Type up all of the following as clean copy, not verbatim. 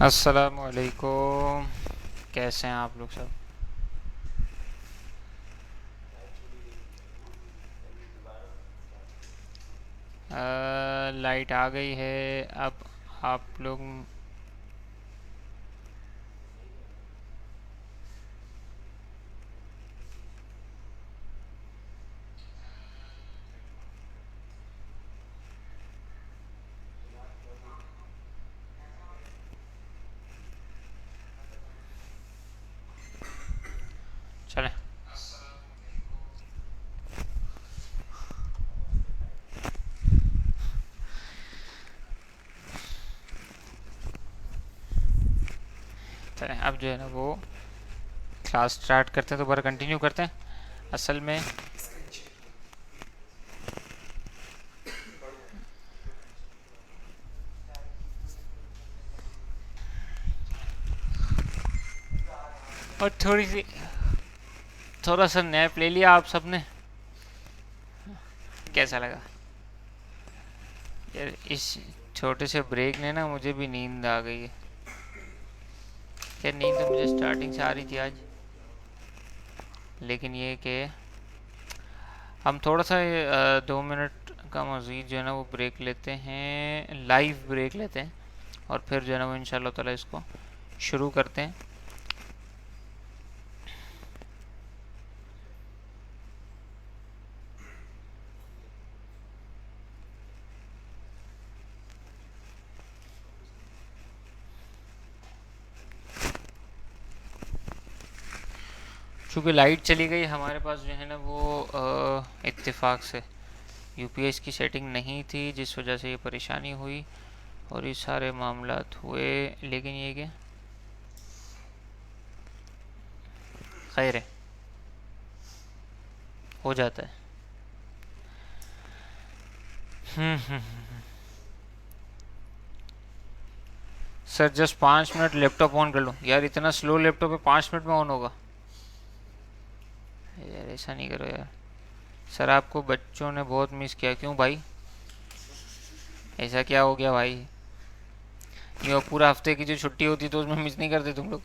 अस्सलामुअलैकुम। कैसे हैं आप लोग सब? लाइट आ गई है। अब आप लोग चलें। चलें अब जो है ना वो क्लास स्टार्ट करते हैं, दोबारा कंटिन्यू करते हैं। असल में और थोड़ी सी थोड़ा सा नैप ले लिया आप सबने। कैसा लगा यार? इस छोटे से ब्रेक ने ना मुझे भी नींद आ गई है। यार नींद तो मुझे स्टार्टिंग से आ रही थी आज, लेकिन ये कि हम थोड़ा सा 2 मिनट का मज़ीद जो है ना वो ब्रेक लेते हैं, लाइव ब्रेक लेते हैं, और फिर जो है ना वो इंशाल्लाह ताला इसको शुरू करते हैं। चूँकि लाइट चली गई हमारे पास जो है ना वो इत्तेफाक से यूपीएस की सेटिंग नहीं थी, जिस वजह से ये परेशानी हुई और ये सारे मामलात हुए। लेकिन ये कि खैर है, हो जाता है। Sir just 5 minute laptop on कर लो। यार इतना स्लो लैपटॉप है, 5 मिनट में ऑन होगा? यार ऐसा नहीं करो यार। सर आपको बच्चों ने बहुत मिस किया। क्यों भाई, ऐसा क्या हो गया भाई? ये पूरा हफ्ते की जो छुट्टी होती तो उसमें मिस नहीं करते तुम लोग?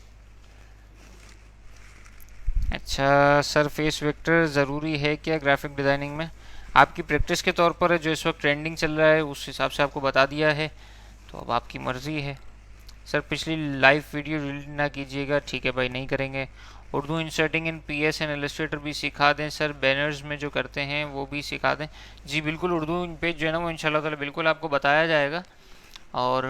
अच्छा सर, फेस वेक्टर ज़रूरी है क्या ग्राफिक डिज़ाइनिंग में? आपकी प्रैक्टिस के तौर पर है, जो इस वक्त ट्रेंडिंग चल रहा है उस हिसाब से आपको बता दिया है, तो अब आपकी मर्ज़ी है। सर पिछली लाइव वीडियो डिलीट ना कीजिएगा। ठीक है भाई, नहीं करेंगे। Urdu inserting in PS and Illustrator भी सिखा दें सर, बैनर्स में जो करते हैं वो भी सिखा दें। जी बिल्कुल, उर्दू पेज जो है ना वो इंशाल्लाह ताला बिल्कुल आपको बताया जाएगा, और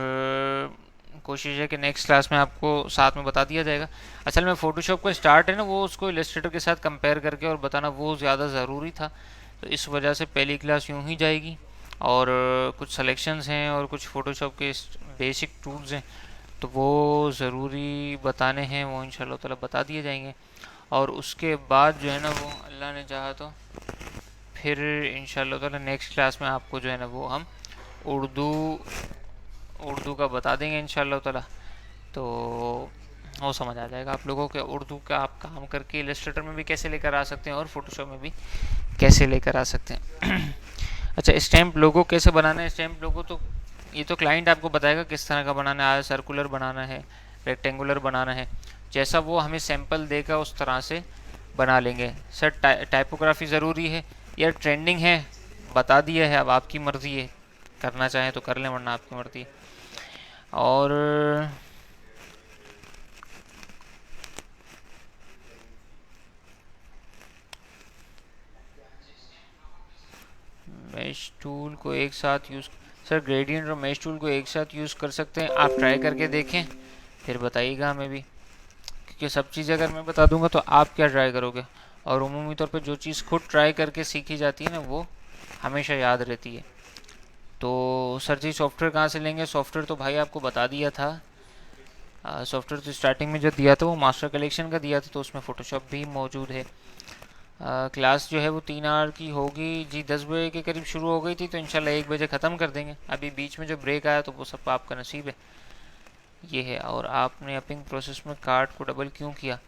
कोशिश है कि नेक्स्ट क्लास में आपको साथ में बता दिया जाएगा। असल में फ़ोटोशॉप का स्टार्ट है ना वो उसको इलस्ट्रेटर के साथ कंपेयर करके और बताना वो ज़्यादा ज़रूरी था, तो इस वजह से पहली क्लास यूं ही जाएगी। और कुछ सलेक्शंस हैं और कुछ फ़ोटोशॉप के बेसिक टूल्स हैं, तो वो ज़रूरी बताने हैं, वो इंशाल्लाह ताला बता दिए जाएंगे। और उसके बाद जो है ना वो अल्लाह ने चाहा तो फिर इंशाल्लाह ताला नेक्स्ट क्लास में आपको जो है ना वो हम उर्दू उर्दू का बता देंगे इंशाल्लाह ताला। तो वो समझ आ जाएगा आप लोगों के उर्दू का आप काम करके इलस्ट्रेटर में भी कैसे लेकर आ सकते हैं और फोटोशॉप में भी कैसे लेकर आ सकते हैं। अच्छा, स्टैम्प लोगो कैसे बनाना है? स्टैम्प लोगो तो ये तो क्लाइंट आपको बताएगा किस तरह का बनाना है, सर्कुलर बनाना है, रेक्टेंगुलर बनाना है। जैसा वो हमें सैंपल देगा उस तरह से बना लेंगे। सर टाइपोग्राफी ज़रूरी है? यार ट्रेंडिंग है, बता दिया है, अब आपकी मर्ज़ी है, करना चाहें तो कर लें वरना आपकी मर्ज़ी है। और मैश टूल को एक साथ यूज़, सर ग्रेडियंट और मैश टूल को एक साथ यूज़ कर सकते हैं। आप ट्राई करके देखें फिर बताइएगा हमें भी, क्योंकि सब चीज़ अगर मैं बता दूंगा तो आप क्या ट्राई करोगे? और उमूमी तौर पे जो चीज़ खुद ट्राई करके सीखी जाती है ना वो हमेशा याद रहती है। तो सर जी सॉफ्टवेयर कहाँ से लेंगे? सॉफ्टवेयर तो भाई आपको बता दिया था। सॉफ्टवेयर तो स्टार्टिंग में जो दिया था वो मास्टर कलेक्शन का दिया था, तो उसमें फ़ोटोशॉप भी मौजूद है। क्लास जो है वो 3 आवर की होगी जी, 10 बजे के करीब शुरू हो गई थी, तो इंशाल्लाह 1 बजे ख़त्म कर देंगे। अभी बीच में जो ब्रेक आया तो वो सब आपका नसीब है, ये है। और आपने अपिंग प्रोसेस में कार्ड को डबल क्यों किया?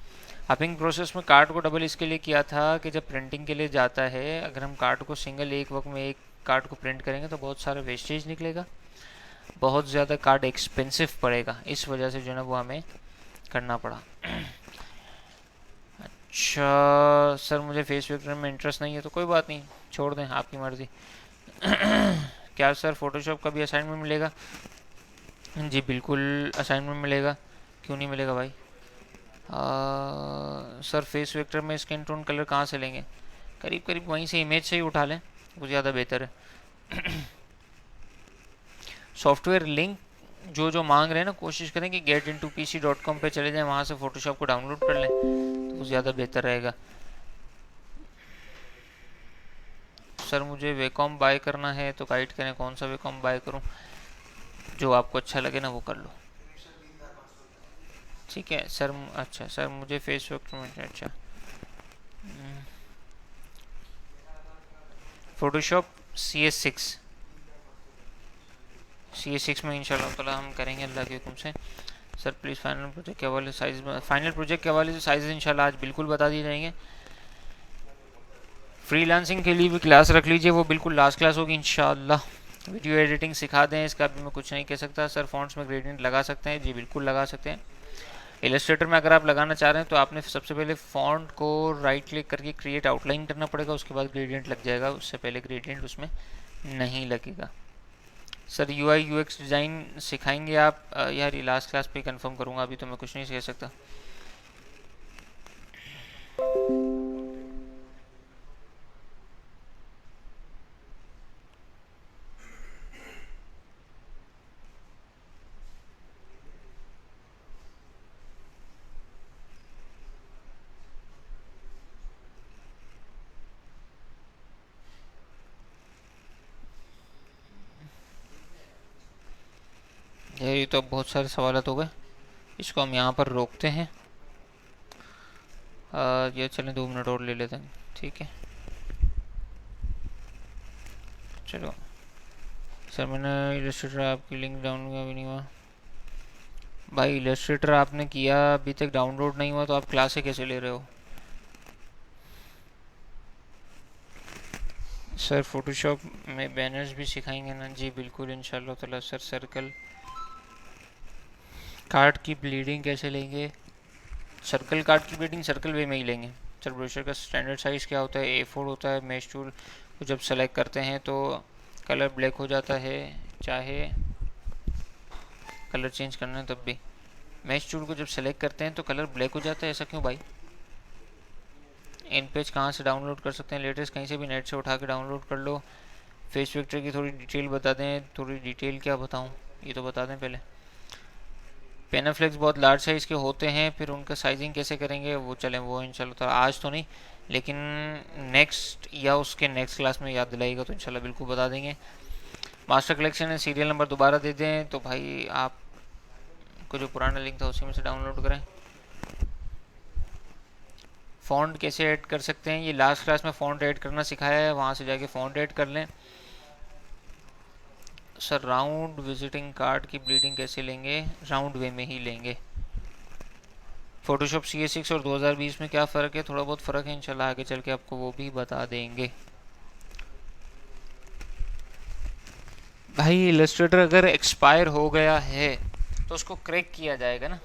अपिंग प्रोसेस में कार्ड को डबल इसके लिए किया था कि जब प्रिंटिंग के लिए जाता है, अगर हम कार्ड को सिंगल एक वक्त में एक कार्ड को प्रिंट करेंगे तो बहुत सारा वेस्टेज निकलेगा। बहुत ज़्यादा कार्ड एक्सपेंसिव पड़ेगा, इस वजह से जो है ना वो हमें करना पड़ा। अच्छा सर, मुझे फेस वेक्टर में इंटरेस्ट नहीं है, तो कोई बात नहीं, छोड़ दें, आपकी मर्ज़ी। क्या सर फोटोशॉप का भी असाइनमेंट मिलेगा? जी बिल्कुल असाइनमेंट मिलेगा, क्यों नहीं मिलेगा भाई। सर फेस वेक्टर में स्किन टोन कलर कहाँ से लेंगे? करीब करीब वहीं से, इमेज से ही उठा लें, वो ज़्यादा बेहतर है। सॉफ्टवेयर लिंक जो जो मांग रहे हैं ना, कोशिश करें कि getintopc.com पे चले जाएं, वहाँ से फ़ोटोशॉप को डाउनलोड कर लें, तो वो ज़्यादा बेहतर रहेगा। सर मुझे वेकॉम बाय करना है, तो गाइड करें कौन सा वेकॉम बाय करूं, जो आपको अच्छा लगे ना वो कर लो। ठीक है सर। अच्छा सर, मुझे फेसबुक में, अच्छा फोटोशॉप CS6 में इंशाल्लाह ताला हम करेंगे अल्लाह के हुक्म से। सर प्लीज़ फाइनल प्रोजेक्ट के हवाले से साइज़ इंशाल्लाह आज बिल्कुल बता दिए जाएंगे। फ्रीलांसिंग के लिए भी क्लास रख लीजिए, वो बिल्कुल लास्ट क्लास होगी इंशाल्लाह। वीडियो एडिटिंग सिखा दें, इसका भी मैं कुछ नहीं कह सकता। सर फॉन्ट्स में ग्रेडियंट लगा सकते हैं? जी बिल्कुल लगा सकते हैं। इलस्ट्रेटर में अगर आप लगाना चाह रहे हैं तो आपने सबसे पहले फॉन्ट को राइट क्लिक करके क्रिएट आउटलाइन करना पड़ेगा, उसके बाद ग्रेडियंट लग जाएगा, उससे पहले ग्रेडियंट उसमें नहीं लगेगा। सर UI UX डिज़ाइन सिखाएंगे आप? यार ये लास्ट क्लास पे कंफर्म करूँगा, अभी तो मैं कुछ नहीं कह सकता। ये तो बहुत सारे सवाल हो गए, इसको हम यहाँ पर रोकते हैं। ये चलें 2 मिनट और ले लेते हैं, ठीक है। चलो सर, मैंने इलस्ट्रेटर आपकी लिंक डाउनलोड अभी नहीं हुआ। भाई इलस्ट्रेटर आपने किया, अभी तक डाउनलोड नहीं हुआ, तो आप क्लास से कैसे ले रहे हो? सर फोटोशॉप में बैनर्स भी सिखाएंगे ना? जी बिल्कुल इंशाल्लाह ताला सर। सर्कल कार्ड की ब्लीडिंग कैसे लेंगे? सर्कल कार्ड की ब्लीडिंग सर्कल वे में ही लेंगे। सर ब्रोशर का स्टैंडर्ड साइज़ क्या होता है? A4 होता है। मैश टूल को जब सेलेक्ट करते हैं तो कलर ब्लैक हो जाता है, चाहे कलर चेंज करना है तब भी। मैश टूल को जब सेलेक्ट करते हैं तो कलर ब्लैक हो जाता है, ऐसा क्यों भाई? इन पेज कहाँ से डाउनलोड कर सकते हैं? लेटेस्ट कहीं से भी नेट से उठा के डाउनलोड कर लो। फेस वेक्टर की थोड़ी डिटेल बता दें। थोड़ी डिटेल क्या बताऊँ, ये तो बता दें पहले। पेनाफ्लेक्स बहुत लार्ज साइज़ के होते हैं, फिर उनका साइजिंग कैसे करेंगे वो चलें, वो इंशाल्लाह तो आज तो नहीं, लेकिन नेक्स्ट या उसके नेक्स्ट क्लास में याद दिलाएगा तो इंशाल्लाह बिल्कुल बता देंगे। मास्टर कलेक्शन में सीरियल नंबर दोबारा दे दें तो भाई आप को जो पुराना लिंक था उसी में से डाउनलोड करें। फ़ॉन्ट कैसे ऐड कर सकते हैं? ये लास्ट क्लास में फ़ॉन्ट ऐड करना सिखाया है, वहाँ से जाके फ़ॉन्ट ऐड कर लें। सर राउंड विजिटिंग कार्ड की ब्लीडिंग कैसे लेंगे? राउंड वे में ही लेंगे। फोटोशॉप CS6 और 2020 में क्या फ़र्क है? थोड़ा बहुत फ़र्क है, इंशाल्लाह आगे चल के आपको वो भी बता देंगे। भाई इलस्ट्रेटर अगर एक्सपायर हो गया है तो उसको क्रैक किया जाएगा ना,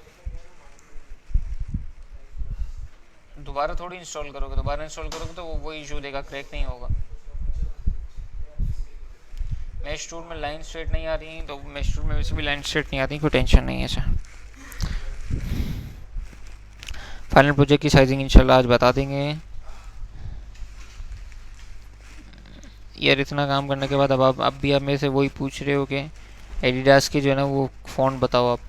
दोबारा थोड़ी इंस्टॉल करोगे। दोबारा इंस्टॉल करोगे तो वो इशू देगा, क्रैक नहीं होगा। मैश टूल में लाइन स्ट्रेट नहीं आ रही, तो मैश टूल में वैसे भी लाइन स्ट्रेट नहीं आती, कोई टेंशन नहीं है सर। फाइनल प्रोजेक्ट की साइजिंग इंशाल्लाह आज बता देंगे। यार इतना काम करने के बाद अब भी आप मेरे से वही पूछ रहे हो कि एडिडास की जो है ना वो फ़ॉन्ट बताओ आप।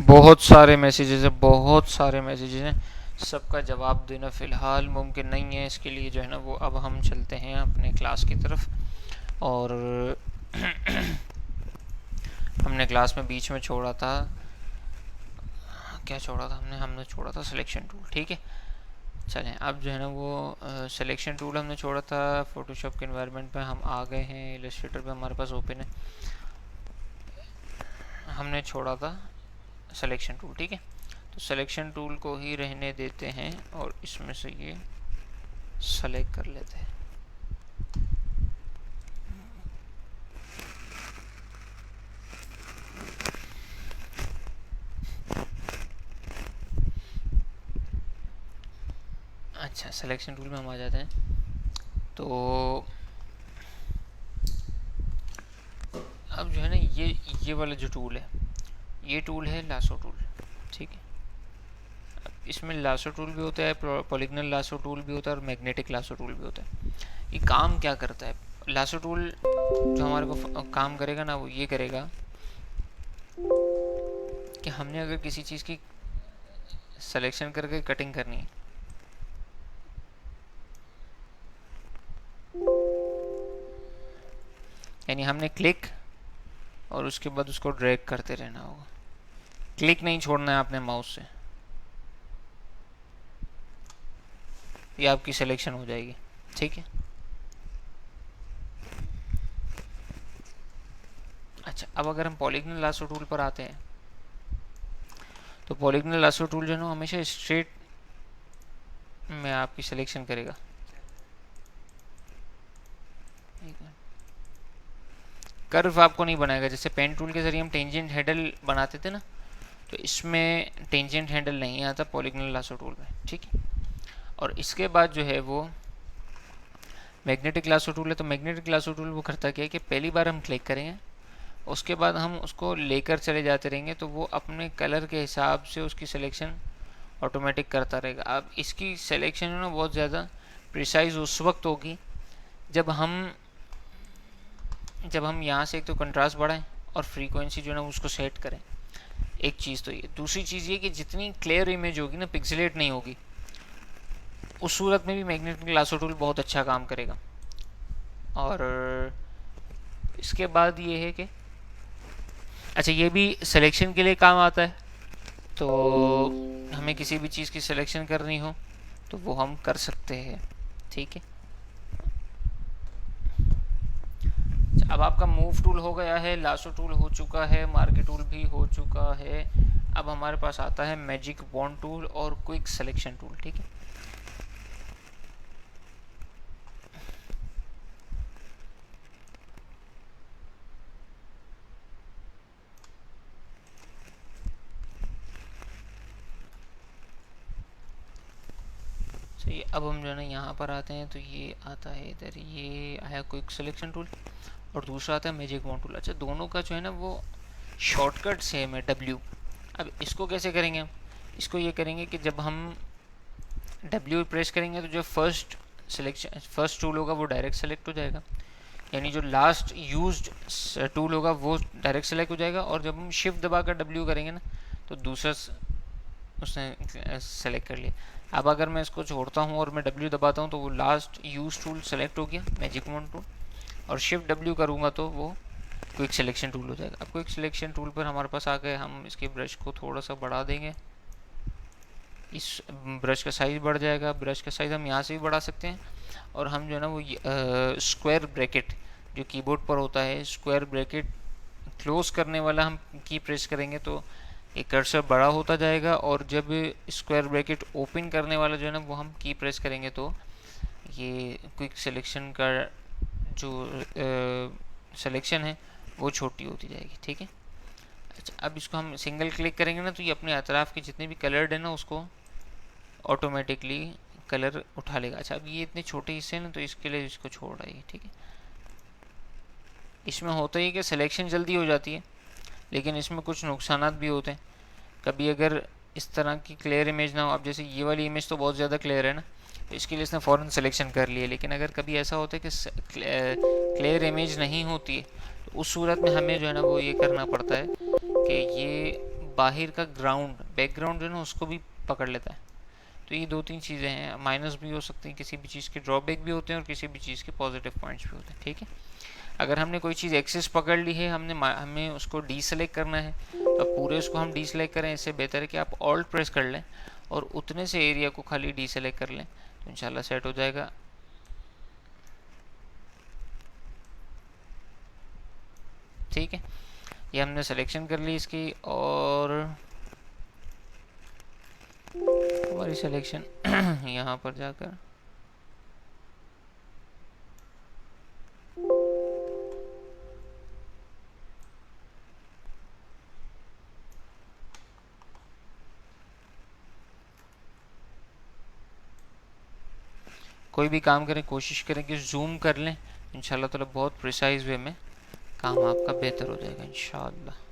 बहुत सारे मैसेजेस हैं, बहुत सारे मैसेजेस हैं, सबका जवाब देना फ़िलहाल मुमकिन नहीं है। इसके लिए जो है ना वो अब हम चलते हैं अपने क्लास की तरफ। और हमने क्लास में बीच में छोड़ा था, क्या छोड़ा था हमने छोड़ा था सिलेक्शन टूल, ठीक है। चलें, अब जो है ना वो सिलेक्शन टूल हमने छोड़ा था फोटोशॉप के एनवायरनमेंट पे, हम आ गए हैं इलस्ट्रेटर पे, हमारे पास ओपन है, हमने छोड़ा था सिलेक्शन टूल। ठीक है, तो सिलेक्शन टूल को ही रहने देते हैं और इसमें से ये सेलेक्ट कर लेते हैं। अच्छा, सिलेक्शन टूल में हम आ जाते हैं। तो अब जो है ना ये वाला जो टूल है, ये टूल है लासो टूल। ठीक है, इसमें लासो टूल भी होता है, पॉलीगनल लासो टूल भी होता है और मैग्नेटिक लासो टूल भी होता है। ये काम क्या करता है? लासो टूल जो हमारे को काम करेगा ना, वो ये करेगा कि हमने अगर किसी चीज़ की सिलेक्शन करके कटिंग करनी है, यानी हमने क्लिक और उसके बाद उसको ड्रैग करते रहना होगा, क्लिक नहीं छोड़ना है आपने माउस से, ये आपकी सिलेक्शन हो जाएगी। ठीक है, अच्छा, अब अगर हम पॉलीगनल लासो टूल पर आते हैं, तो पॉलीगनल लासो टूल जो है ना हमेशा स्ट्रेट में आपकी सिलेक्शन करेगा। कर्व आपको नहीं बनाएगा, जैसे पेन टूल के जरिए हम टेंजेंट हैंडल बनाते थे ना, तो इसमें टेंजेंट हैंडल नहीं आता पॉलीगनल लासो टूल में। ठीक है, और इसके बाद जो है वो मैग्नेटिक लासो टूल है। तो मैग्नेटिक लासो टूल वो करता क्या है कि पहली बार हम क्लिक करेंगे, उसके बाद हम उसको लेकर चले जाते रहेंगे, तो वो अपने कलर के हिसाब से उसकी सिलेक्शन ऑटोमेटिक करता रहेगा। अब इसकी सिलेक्शन है ना बहुत ज़्यादा प्रिसाइज उस वक्त होगी जब हम यहाँ से एक तो कंट्रास्ट बढ़ाएं और फ्रीक्वेंसी जो है ना उसको सेट करें। एक चीज़ तो ये, दूसरी चीज़ ये कि जितनी क्लियर इमेज होगी ना, पिक्सेलेट नहीं होगी, उस सूरत में भी मैग्नेटिक लासो टूल बहुत अच्छा काम करेगा। और इसके बाद ये है कि अच्छा, ये भी सिलेक्शन के लिए काम आता है, तो हमें किसी भी चीज़ की सिलेक्शन करनी हो तो वो हम कर सकते हैं। ठीक है, अब आपका मूव टूल हो गया है, लासो टूल हो चुका है, मार्के टूल भी हो चुका है। अब हमारे पास आता है मैजिक वॉन्ड टूल और क्विक सिलेक्शन टूल। ठीक है, ये अब हम जो है ना यहाँ पर आते हैं, तो ये आता है इधर, ये आया क्विक सिलेक्शन टूल और दूसरा आता है मैजिक वॉन्ड टूल। अच्छा, दोनों का जो है ना वो शॉर्टकट सेम है, W। अब इसको कैसे करेंगे हम? इसको ये करेंगे कि जब हम W प्रेस करेंगे तो जो फर्स्ट टूल होगा वो डायरेक्ट सेलेक्ट हो जाएगा, यानी जो लास्ट यूज्ड टूल होगा वो डायरेक्ट सेलेक्ट हो जाएगा। और जब हम शिफ्ट दबाकर W करेंगे ना, तो दूसरा उसने सेलेक्ट कर लिया। अब अगर मैं इसको छोड़ता हूँ और मैं W दबाता हूँ तो वो लास्ट यूज टूल सेलेक्ट हो गया, मैजिक वॉन्ड टूल, और शिफ्ट W करूँगा तो वो क्विक सिलेक्शन टूल हो जाएगा। अब क्विक सिलेक्शन टूल पर हमारे पास आ गए, हम इसके ब्रश को थोड़ा सा बढ़ा देंगे, इस ब्रश का साइज़ बढ़ जाएगा। ब्रश का साइज़ हम यहाँ से भी बढ़ा सकते हैं, और हम जो है ना वो स्क्वायर ब्रैकेट जो कीबोर्ड पर होता है, स्क्वायर ब्रैकेट क्लोज करने वाला हम की प्रेस करेंगे तो एक कर्सर बड़ा होता जाएगा, और जब स्क्वायर ब्रैकेट ओपन करने वाला जो है ना वो हम की प्रेस करेंगे तो ये क्विक सिलेक्शन का जो सिलेक्शन है वो छोटी होती जाएगी। ठीक है, अच्छा, अब इसको हम सिंगल क्लिक करेंगे ना, तो ये अपने अतराफ के जितने भी कलर्ड है ना उसको ऑटोमेटिकली कलर उठा लेगा। अच्छा, अब ये इतने छोटे हिस्से हैं ना, तो इसके लिए इसको छोड़ रहा है। ठीक है, इसमें होता ही कि सिलेक्शन जल्दी हो जाती है, लेकिन इसमें कुछ नुकसानात भी होते हैं। कभी अगर इस तरह की क्लियर इमेज ना हो, अब जैसे ये वाली इमेज तो बहुत ज़्यादा क्लियर है ना, तो इसके लिए इसने फ़ौरन सिलेक्शन कर लिया, लेकिन अगर कभी ऐसा होता है कि क्लियर इमेज नहीं होती है, तो उस सूरत में हमें जो है ना वो ये करना पड़ता है कि ये बाहर का बैकग्राउंड जो है ना उसको भी पकड़ लेता है। तो ये दो तीन चीज़ें हैं, माइनस भी हो सकती हैं, किसी भी चीज़ के ड्रॉबैक भी होते हैं और किसी भी चीज़ के पॉजिटिव पॉइंट्स भी होते हैं। ठीक है, अगर हमने कोई चीज़ एक्सेस पकड़ ली है, हमें उसको डी सेलेक्ट करना है, तो पूरे उसको हम डी सेलेक्ट करें, इससे बेहतर है कि आप ऑल्ट प्रेस कर लें और उतने से एरिया को खाली डीसेलेक्ट कर लें तो इंशाल्लाह सेट हो जाएगा। ठीक है, ये हमने सिलेक्शन कर ली इसकी, और हमारी सिलेक्शन यहाँ पर जाकर कोई भी काम करें कोशिश करें कि जूम कर लें, इंशाल्लाह ताला बहुत प्रिसाइज वे में काम आपका बेहतर हो जाएगा इंशाल्लाह।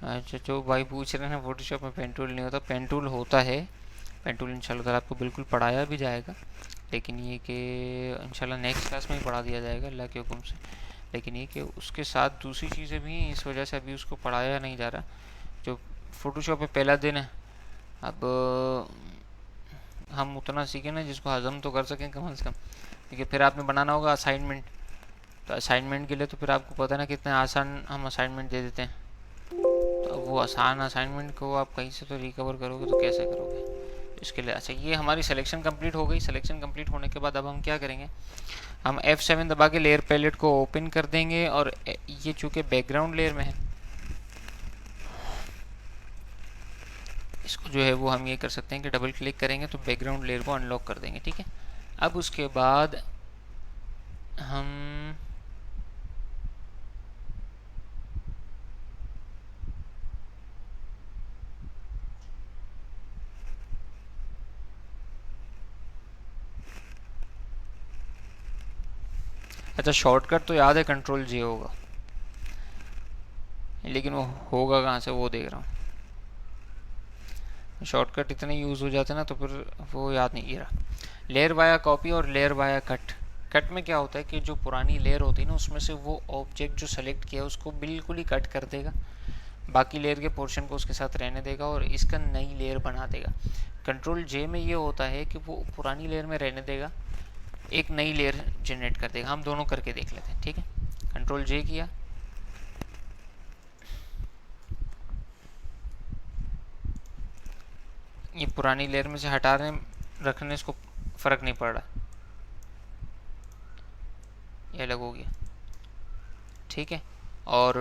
अच्छा, जो भाई पूछ रहे हैं फोटोशॉप में पेन टूल नहीं होता, पेन टूल होता है। पेन टूल इंशाल्लाह ताला आपको बिल्कुल पढ़ाया भी जाएगा, लेकिन ये कि इंशाल्लाह नेक्स्ट क्लास में ही पढ़ा दिया जाएगा अल्लाह के हुक्म से। लेकिन ये कि उसके साथ दूसरी चीज़ें भी हैं, इस वजह से अभी उसको पढ़ाया नहीं जा रहा। जो फोटोशॉप में पहला दिन है, अब हम उतना सीखें ना जिसको हजम तो कर सकें कम से कम, क्योंकि फिर आपने बनाना होगा असाइनमेंट। तो असाइनमेंट के लिए तो फिर आपको पता है ना कितने आसान हम असाइनमेंट दे देते हैं। तो अब वो आसान असाइनमेंट को आप कहीं से तो रिकवर करोगे तो कैसे करोगे इसके लिए। अच्छा, ये हमारी सिलेक्शन कंप्लीट हो गई। सिलेक्शन कंप्लीट होने के बाद अब हम क्या करेंगे, हम F7 दबा के लेयर पैलेट को ओपन कर देंगे, और ये चूँकि बैकग्राउंड लेयर में है, इसको जो है वो हम ये कर सकते हैं कि डबल क्लिक करेंगे तो बैकग्राउंड लेयर को अनलॉक कर देंगे। ठीक है, अब उसके बाद हम अच्छा, शॉर्टकट तो याद है कंट्रोल J होगा, लेकिन वो होगा कहाँ से वो देख रहा हूँ। शॉर्टकट इतने यूज़ हो जाते हैं ना तो फिर वो याद नहीं रहा। लेयर वाया कॉपी और लेयर वाया कट। कट में क्या होता है कि जो पुरानी लेयर होती है ना उसमें से वो ऑब्जेक्ट जो सेलेक्ट किया उसको बिल्कुल ही कट कर देगा, बाकी लेयर के पोर्शन को उसके साथ रहने देगा और इसका नई लेयर बना देगा। कंट्रोल J में ये होता है कि वो पुरानी लेयर में रहने देगा, एक नई लेयर जनरेट कर देगा। हम दोनों करके देख लेते हैं। ठीक है, कंट्रोल J किया, ये पुरानी लेयर में से हटाने रखने इसको फ़र्क नहीं पड़ रहा, ये अलग हो गया। ठीक है, और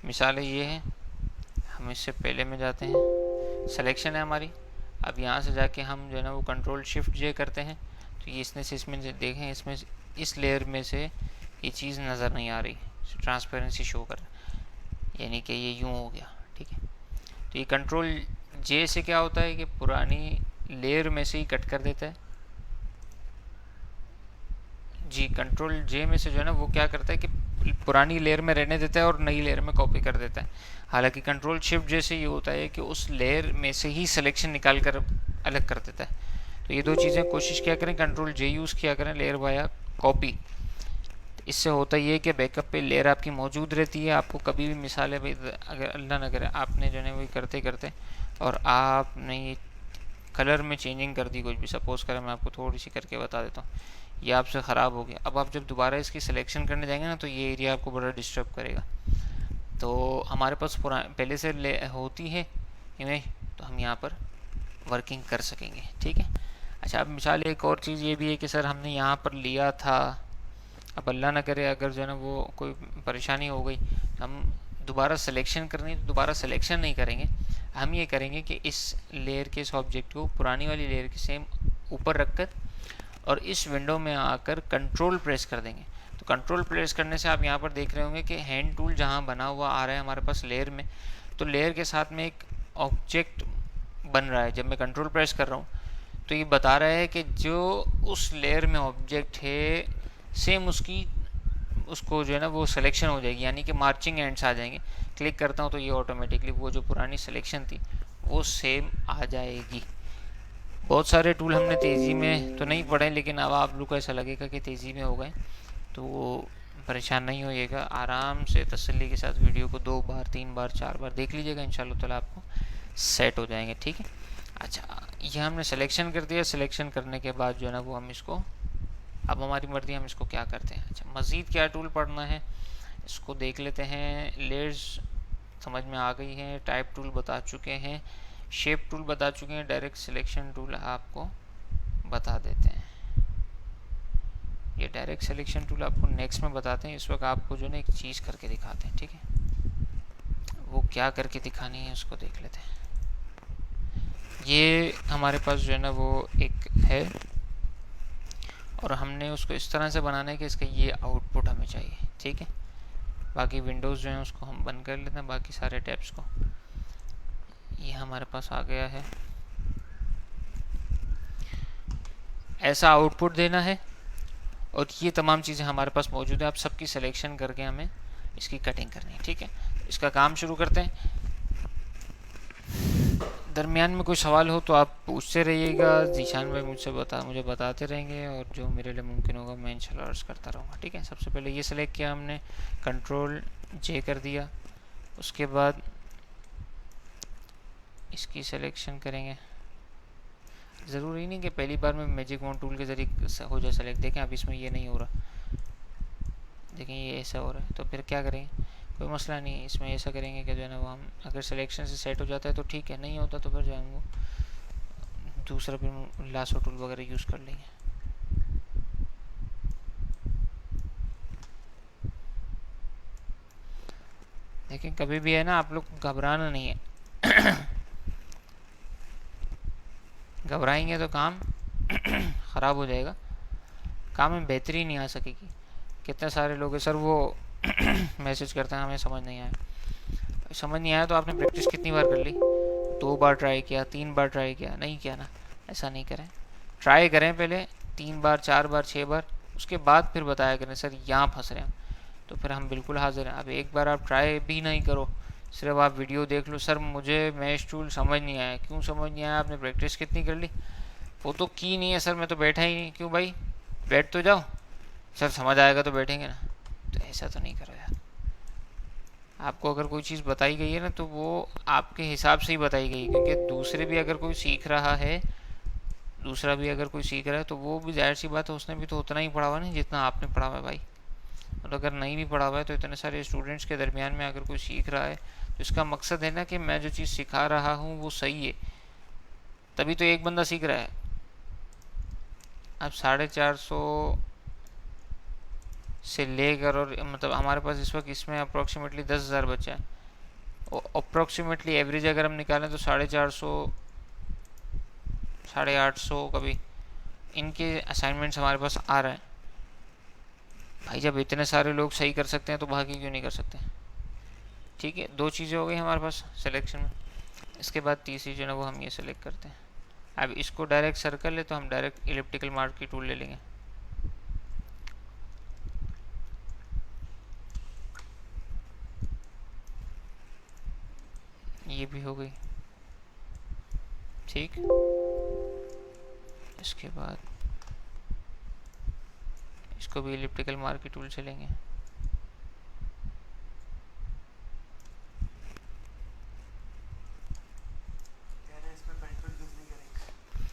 मिसालें ये हैं, हम इससे पहले में जाते हैं, सिलेक्शन है हमारी। अब यहाँ से जाके हम जो है ना वो कंट्रोल शिफ्ट J करते हैं, तो ये इसमें से देखें, इसमें इस लेयर में से ये चीज़ नज़र नहीं आ रही, ट्रांसपेरेंसी शो कर रहा है, यानी कि ये यूँ हो गया। ठीक है, तो ये कंट्रोल J से क्या होता है कि पुरानी लेयर में से ही कट कर देता है जी। कंट्रोल J में से जो है ना वो क्या करता है कि पुरानी लेयर में रहने देता है और नई लेयर में कॉपी कर देता है। हालांकि कंट्रोल शिफ्ट J से ये होता है कि उस लेयर में से ही सिलेक्शन निकाल कर अलग कर देता है। तो ये दो चीज़ें कोशिश क्या करें, कंट्रोल J यूज़ किया करें, लेयर वाया कॉपी। इससे होता ये है कि बैकअप पे लेयर आपकी मौजूद रहती है। आपको कभी भी मिसाल है भाई, अगर अल्लाह ना करे आपने जो है वो करते करते और आपने ये कलर में चेंजिंग कर दी कुछ भी, सपोज करें मैं आपको थोड़ी सी करके बता देता हूँ, ये आपसे ख़राब हो गया। अब आप जब दोबारा इसकी सिलेक्शन करने जाएंगे ना, तो ये एरिया आपको बड़ा डिस्टर्ब करेगा। तो हमारे पास पहले से होती है इमेज, तो हम यहाँ पर वर्किंग कर सकेंगे, ठीक है। अच्छा, अब मिसाल एक और चीज़ ये भी है कि सर हमने यहाँ पर लिया था, अब अल्लाह ना करे अगर जो है ना वो कोई परेशानी हो गई, हम दोबारा सिलेक्शन करनी, तो दोबारा सिलेक्शन नहीं करेंगे। हम ये करेंगे कि इस लेयर के, इस ऑब्जेक्ट को पुरानी वाली लेयर के सेम ऊपर रखकर और इस विंडो में आकर कंट्रोल प्रेस कर देंगे। तो कंट्रोल प्रेस करने से आप यहाँ पर देख रहे होंगे कि हैंड टूल जहाँ बना हुआ आ रहा है हमारे पास लेयर में, तो लेयर के साथ में एक ऑब्जेक्ट बन रहा है। जब मैं कंट्रोल प्रेस कर रहा हूँ तो ये बता रहा है कि जो उस लेयर में ऑब्जेक्ट है सेम उसको जो है ना वो सिलेक्शन हो जाएगी, यानी कि मार्चिंग एंड्स आ जाएंगे। क्लिक करता हूँ तो ये ऑटोमेटिकली वो जो पुरानी सिलेक्शन थी वो सेम आ जाएगी। बहुत सारे टूल हमने तेज़ी में तो नहीं पढ़े, लेकिन अब आप लोग को ऐसा लगेगा कि तेज़ी में हो गए, तो परेशान नहीं होइएगा। आराम से तसल्ली के साथ वीडियो को 2 बार 3 बार 4 बार देख लीजिएगा, इंशाल्लाह ताला आपको सेट हो जाएंगे, ठीक है। अच्छा, ये हमने सिलेक्शन कर दिया। सिलेक्शन करने के बाद जो है ना वो हम इसको, अब हमारी मर्जी हम इसको क्या करते हैं। अच्छा, मज़ीद क्या टूल पढ़ना है इसको देख लेते हैं। लेयर्स समझ में आ गई है, टाइप टूल बता चुके हैं, शेप टूल बता चुके हैं, डायरेक्ट सिलेक्शन टूल आपको बता देते हैं। ये डायरेक्ट सिलेक्शन टूल आपको नेक्स्ट में बताते हैं। इस वक्त आपको जो है एक चीज़ करके दिखाते हैं, ठीक है। वो क्या करके दिखानी है उसको देख लेते हैं। ये हमारे पास जो है ना वो एक है और हमने उसको इस तरह से बनाना है कि इसका ये आउटपुट हमें चाहिए, ठीक है। बाकी विंडोज़ जो हैं उसको हम बंद कर लेते हैं, बाकी सारे टैब्स को। ये हमारे पास आ गया है, ऐसा आउटपुट देना है और ये तमाम चीज़ें हमारे पास मौजूद है। आप सबकी सिलेक्शन करके हमें इसकी कटिंग करनी है, ठीक है। इसका काम शुरू करते हैं। दरमियान में कोई सवाल हो तो आप पूछते रहिएगा, जीशान भाई मुझे बताते रहेंगे और जो मेरे लिए मुमकिन होगा मैं इंशाल्लाह अर्ज़ करता रहूँगा, ठीक है। सबसे पहले ये सिलेक्ट किया हमने, कंट्रोल जे कर दिया, उसके बाद इसकी सिलेक्शन करेंगे। ज़रूरी नहीं कि पहली बार में मैजिक वॉन्ड टूल के ज़रिए हो जाए सेलेक्ट। देखें अब इसमें ये नहीं हो रहा, देखें ये ऐसा हो रहा है, तो फिर क्या करेंगे, कोई मसला नहीं, इसमें ऐसा करेंगे कि जो है ना वो हम अगर सिलेक्शन से सेट हो जाता है तो ठीक है, नहीं होता तो फिर जो है वो दूसरा फिर लासो टूल वगैरह यूज़ कर लेंगे। लेकिन कभी भी है ना आप लोग घबराना नहीं है घबराएंगे तो काम ख़राब हो जाएगा, काम में बेहतरी नहीं आ सकेगी। कितने सारे लोग हैं सर वो मैसेज करते हैं हमें समझ नहीं आया। समझ नहीं आया तो आपने प्रैक्टिस कितनी बार कर ली, 2 बार ट्राई किया, 3 बार ट्राई किया, नहीं किया ना, ऐसा नहीं करें। ट्राई करें पहले 3 बार 4 बार 6 बार, उसके बाद फिर बताया करें सर यहाँ फंस रहे हैं, तो फिर हम बिल्कुल हाजिर हैं। अब एक बार आप ट्राई भी नहीं करो, सिर्फ आप वीडियो देख लो, सर मुझे मैश टूल समझ नहीं आया। क्यों समझ नहीं आया, आपने प्रैक्टिस कितनी कर ली, वो तो की नहीं है सर, मैं तो बैठा ही नहीं। क्यों भाई, बैठ तो जाओ, सर समझ आएगा तो बैठेंगे ना। तो ऐसा तो नहीं करो यार। आपको अगर कोई चीज़ बताई गई है ना तो वो आपके हिसाब से ही बताई गई है, क्योंकि दूसरा भी अगर कोई सीख रहा है तो वो भी जाहिर सी बात है उसने भी तो उतना ही पढ़ा हुआ नहीं जितना आपने पढ़ा हुआ है भाई। और अगर नहीं भी पढ़ा हुआ है तो इतने सारे स्टूडेंट्स के दरमियान में अगर कोई सीख रहा है तो इसका मकसद है ना कि मैं जो चीज़ सिखा रहा हूँ वो सही है, तभी तो एक बंदा सीख रहा है। अब 450 से लेकर और मतलब हमारे पास इस वक्त इसमें अप्रॉक्सीमेटली 10,000 बच्चा है, और अप्रॉक्सीमेटली एवरेज अगर हम निकालें तो 450 850 कभी इनके असाइनमेंट्स हमारे पास आ रहे हैं। भाई जब इतने सारे लोग सही कर सकते हैं तो बाकी क्यों नहीं कर सकते, ठीक है। 2 चीज़ें हो गई हमारे पास सिलेक्शन में। इसके बाद तीसरी जो है वो हम ये सेलेक्ट करते हैं। अब इसको डायरेक्ट सर्कल ले तो हम डायरेक्ट इलिप्टिकल मार्क की टूल ले लेंगे। ये भी हो गई, ठीक। इसके बाद इसको भी इलिप्टिकल मार्क की टूल से लेंगे।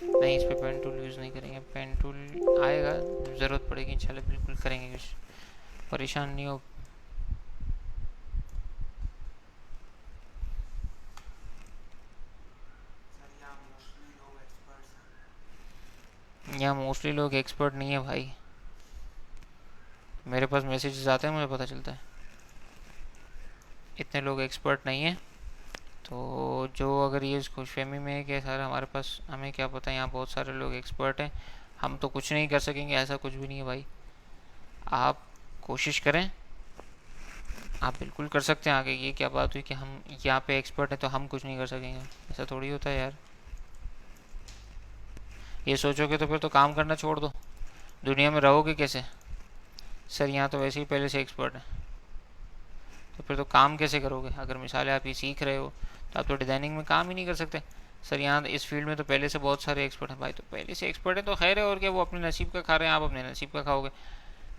नहीं, इस पे पेन टूल यूज़ नहीं करेंगे। पेन टूल आएगा, ज़रूरत पड़ेगी इंशाल्लाह बिल्कुल करेंगे यूज़, परेशान नहीं हो। यहाँ मोस्टली लोग एक्सपर्ट नहीं है भाई, मेरे पास मैसेजेस आते हैं मुझे पता चलता है, इतने लोग एक्सपर्ट नहीं है। तो जो अगर ये खुशफहमी में है कि सर हमारे पास, हमें क्या पता यहाँ बहुत सारे लोग एक्सपर्ट हैं, हम तो कुछ नहीं कर सकेंगे, ऐसा कुछ भी नहीं है भाई। आप कोशिश करें, आप बिल्कुल कर सकते हैं आगे। ये क्या बात हुई कि हम यहाँ पे एक्सपर्ट हैं तो हम कुछ नहीं कर सकेंगे, ऐसा थोड़ी होता है यार। ये सोचोगे तो फिर तो काम करना छोड़ दो, दुनिया में रहोगे कैसे? सर यहाँ तो वैसे ही पहले से एक्सपर्ट है, तो फिर तो काम कैसे करोगे? अगर मिसाल है आप ये सीख रहे हो तो आप तो डिज़ाइनिंग में काम ही नहीं कर सकते। सर यहाँ इस फील्ड में तो पहले से बहुत सारे एक्सपर्ट हैं। भाई तो पहले से एक्सपर्ट है तो खैर है, और क्या, वो अपने नसीब का खा रहे हैं, आप अपने नसीब का खाओगे।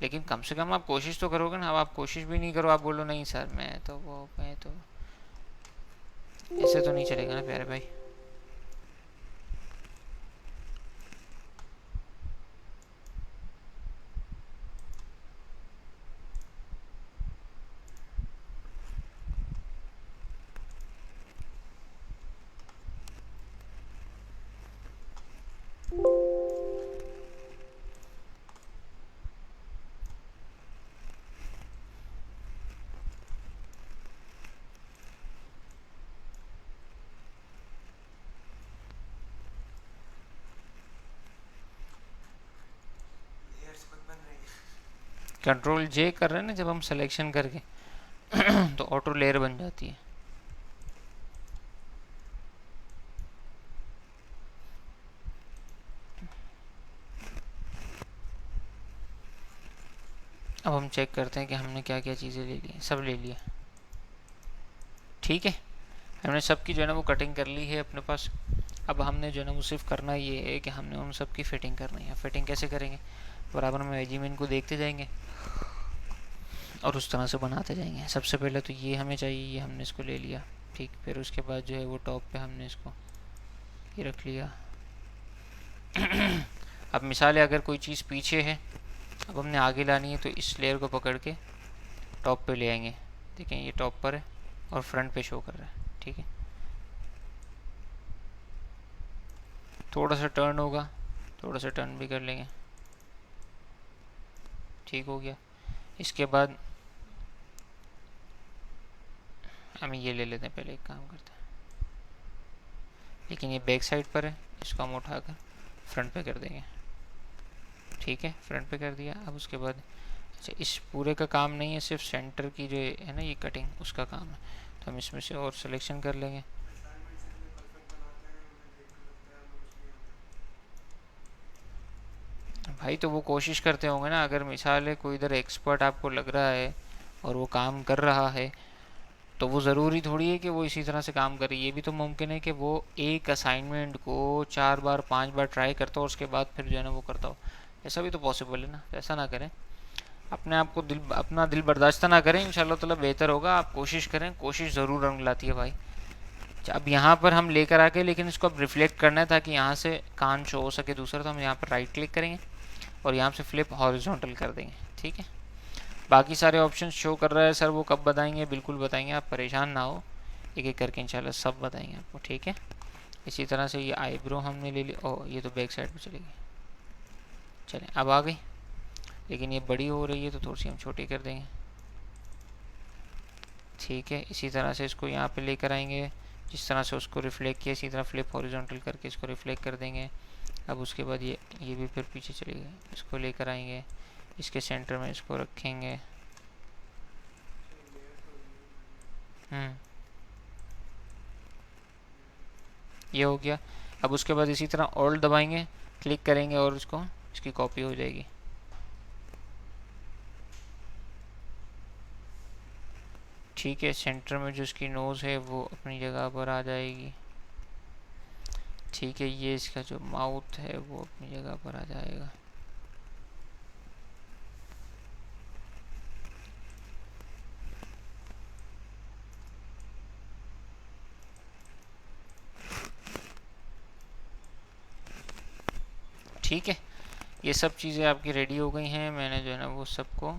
लेकिन कम से कम आप कोशिश तो करोगे ना। अब आप कोशिश भी नहीं करो, आप बोलो नहीं सर मैं तो, ऐसे तो नहीं चलेगा ना प्यारे भाई। कंट्रोल जे कर रहे हैं ना जब हम सिलेक्शन करके तो ऑटो लेयर बन जाती है। अब हम चेक करते हैं कि हमने क्या क्या चीज़ें ले ली हैं। सब ले लिया, ठीक है, हमने सब की जो है ना वो कटिंग कर ली है अपने पास। अब हमने जो है ना वो सिर्फ करना ये है कि हमने उन सब की फिटिंग करनी है। फिटिंग कैसे करेंगे? बराबर में मेजरमेंट को देखते जाएंगे और उस तरह से बनाते जाएंगे। सबसे पहले तो ये हमें चाहिए, ये हमने इसको ले लिया, ठीक। फिर उसके बाद जो है वो टॉप पे हमने इसको ये रख लिया। अब मिसाल है अगर कोई चीज़ पीछे है, अब हमने आगे लानी है, तो इस लेयर को पकड़ के टॉप पे ले आएंगे। देखें ये टॉप पर है और फ्रंट पे शो कर रहा है, ठीक है। थोड़ा सा टर्न होगा, थोड़ा सा टर्न भी कर लेंगे, ठीक हो गया। इसके बाद हम ये ले लेते हैं, पहले एक काम करते हैं, लेकिन ये बैक साइड पर है, इसको हम उठाकर फ्रंट पे कर देंगे, ठीक है। फ्रंट पे कर दिया। अब उसके बाद अच्छा, इस पूरे का काम नहीं है, सिर्फ सेंटर की जो है ना ये कटिंग, उसका काम है। तो हम इसमें से और सिलेक्शन कर लेंगे। भाई तो वो कोशिश करते होंगे ना, अगर मिसाल है कोई इधर एक्सपर्ट आपको लग रहा है और वो काम कर रहा है, तो वो ज़रूरी थोड़ी है कि वो इसी तरह से काम करे। ये भी तो मुमकिन है कि वो एक असाइनमेंट को 4 बार 5 बार ट्राई करता हो और उसके बाद फिर जो है ना वो करता हो। ऐसा भी तो पॉसिबल है ना, ऐसा ना करें। अपने आप को अपना दिल बर्दाश्त ना करें, इंशाल्लाह ताला बेहतर होगा। आप कोशिश करें, कोशिश ज़रूर रंग लाती है भाई। अच्छा, अब यहाँ पर हम लेकर आके, लेकिन इसको अब रिफ्लेक्ट करना है ताकि यहाँ से कान शो हो सके दूसरा। तो हम यहाँ पर राइट क्लिक करेंगे और यहाँ से फ्लिप हॉरिजॉन्टल कर देंगे, ठीक है। बाकी सारे ऑप्शन शो कर रहा है सर, वो कब बताएंगे? बिल्कुल बताएंगे, आप परेशान ना हो, एक एक करके इंशाल्लाह सब बताएंगे आपको, ठीक है। इसी तरह से ये आईब्रो हमने ले ली। ओह, ये तो बैक साइड पे चलेगी, चलें अब आ गई, लेकिन ये बड़ी हो रही है तो थोड़ी सी हम छोटी कर देंगे, ठीक है। इसी तरह से इसको यहाँ पे लेकर आएंगे, जिस तरह से उसको रिफ्लेक्ट किया इसी तरह फ्लिप हॉरिजॉन्टल करके इसको रिफ्लेक्ट कर देंगे। अब उसके बाद ये भी फिर पीछे चलेगा, इसको लेकर आएंगे, इसके सेंटर में इसको रखेंगे। हम्म, ये हो गया। अब उसके बाद इसी तरह ऑल्ट दबाएंगे, क्लिक करेंगे और इसको, इसकी कॉपी हो जाएगी, ठीक है। सेंटर में जो इसकी नोज़ है वो अपनी जगह पर आ जाएगी, ठीक है। ये इसका जो माउथ है वो अपनी जगह पर आ जाएगा। ठीक है, ये सब चीज़ें आपकी रेडी हो गई हैं। मैंने जो है ना वो सबको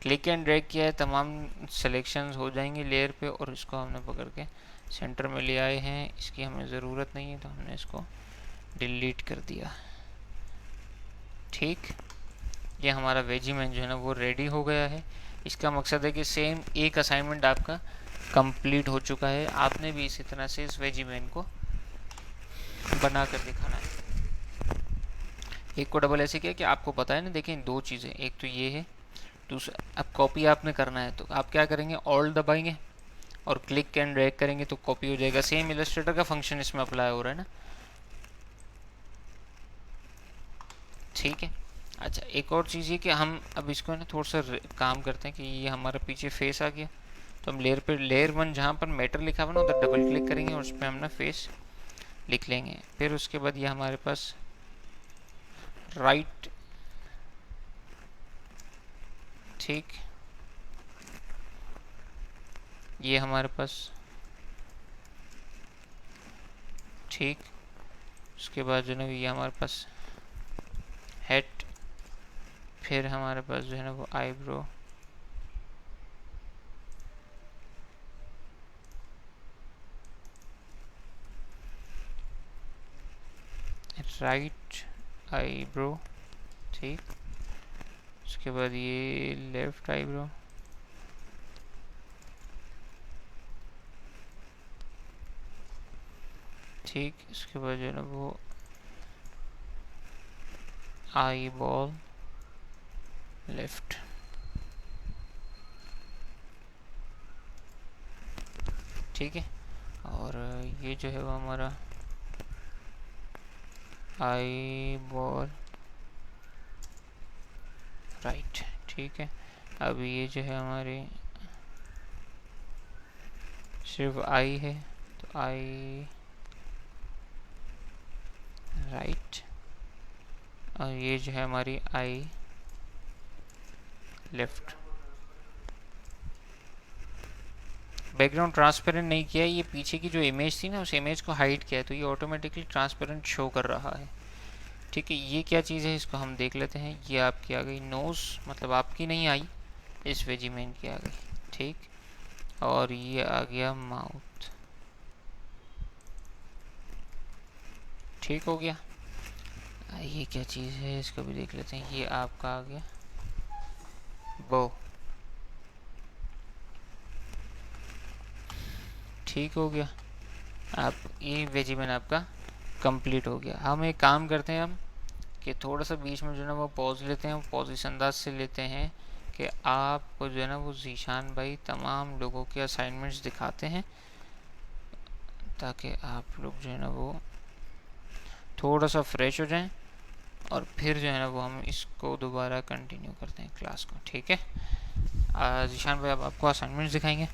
क्लिक एंड ड्रैग किया है, तमाम सिलेक्शंस हो जाएंगे लेयर पे, और इसको हमने पकड़ के सेंटर में ले आए हैं। इसकी हमें ज़रूरत नहीं है तो हमने इसको डिलीट कर दिया। ठीक, ये हमारा वेजीमैन जो है ना वो रेडी हो गया है। इसका मकसद है कि सेम एक असाइनमेंट आपका कंप्लीट हो चुका है। आपने भी इसी तरह से इस वेजीमैन को बना कर दिखाना है। एक को डबल ऐसे किया कि आपको पता है ना, देखें दो चीज़ें, एक तो ये है, दूसरा अब कॉपी आपने करना है तो आप क्या करेंगे, ऑल्ट दबाएंगे और क्लिक एंड ड्रैग करेंगे तो कॉपी हो जाएगा। सेम इलस्ट्रेटर का फंक्शन इसमें अप्लाई हो रहा है ना। ठीक है, अच्छा एक और चीज़ ये कि हम अब इसको ना थोड़ा सा काम करते हैं कि ये हमारा पीछे फेस आ गया, तो हम लेयर पे लेयर 1 जहाँ पर मैटर लिखा हुआ ना उधर डबल क्लिक करेंगे और उस पर हम ना फेस लिख लेंगे। फिर उसके बाद ये हमारे पास राइट, ठीक, ये हमारे पास ठीक, उसके बाद जो है ना ये हमारे पास हेड, फिर हमारे पास जो है ना वो आईब्रो, राइट आईब्रो, ठीक, उसके बाद ये लेफ्ट आईब्रो, ठीक, इसके बाद जो है ना वो आई बॉल लेफ्ट, ठीक है, और ये जो है वो हमारा आई बॉल राइट, ठीक है। अब ये जो है हमारे सिर्फ आई है तो आई राइट, और ये जो है हमारी आई लेफ्ट। बैकग्राउंड ट्रांसपेरेंट नहीं किया, ये पीछे की जो इमेज थी ना उस इमेज को हाइड किया है तो ये ऑटोमेटिकली ट्रांसपेरेंट शो कर रहा है। ठीक है, ये क्या चीज़ है इसको हम देख लेते हैं। ये आपकी आ गई नोज़, मतलब आपकी नहीं आई, इस वेजीमैन की आ गई, ठीक, और ये आ गया माउथ, ठीक हो गया। ये क्या चीज़ है इसको भी देख लेते हैं। ये आपका आ गया बो, ठीक हो गया। आप ये वेजीमैन आपका कंप्लीट हो गया। हम एक काम करते हैं हम कि थोड़ा सा बीच में जो है ना वो पॉज लेते हैं, पॉज इस अंदाज से लेते हैं कि आपको जो है ना वो जीशान भाई तमाम लोगों के असाइनमेंट्स दिखाते हैं ताकि आप लोग जो है ना वो थोड़ा सा फ्रेश हो जाएं, और फिर जो है ना वो हम इसको दोबारा कंटिन्यू करते हैं क्लास को। ठीक है, जीशान भाई अब आपको असाइनमेंट्स दिखाएंगे।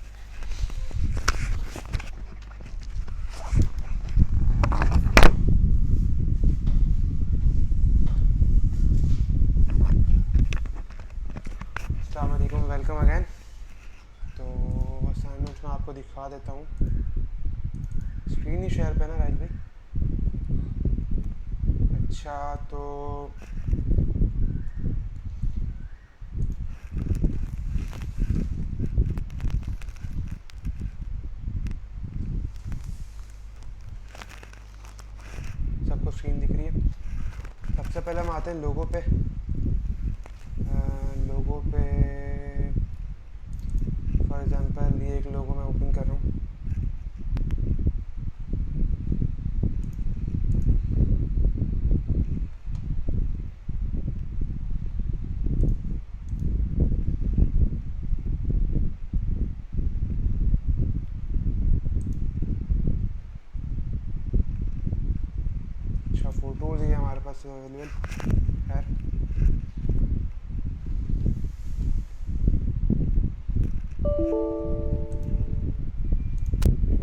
Welcome again. तो असाइनमेंट मैं आपको दिखा देता हूँ, स्क्रीन ही शेयर पे ना राइट भाई। अच्छा तो सबको स्क्रीन दिख रही है। सबसे पहले हम आते हैं लोगों पे। लोगों पे फॉर एग्जांपल ये एक लोगो मैं ओपन कर रहा हूँ। अच्छा फोटोज़ ही हमारे पास अवेलेबल है।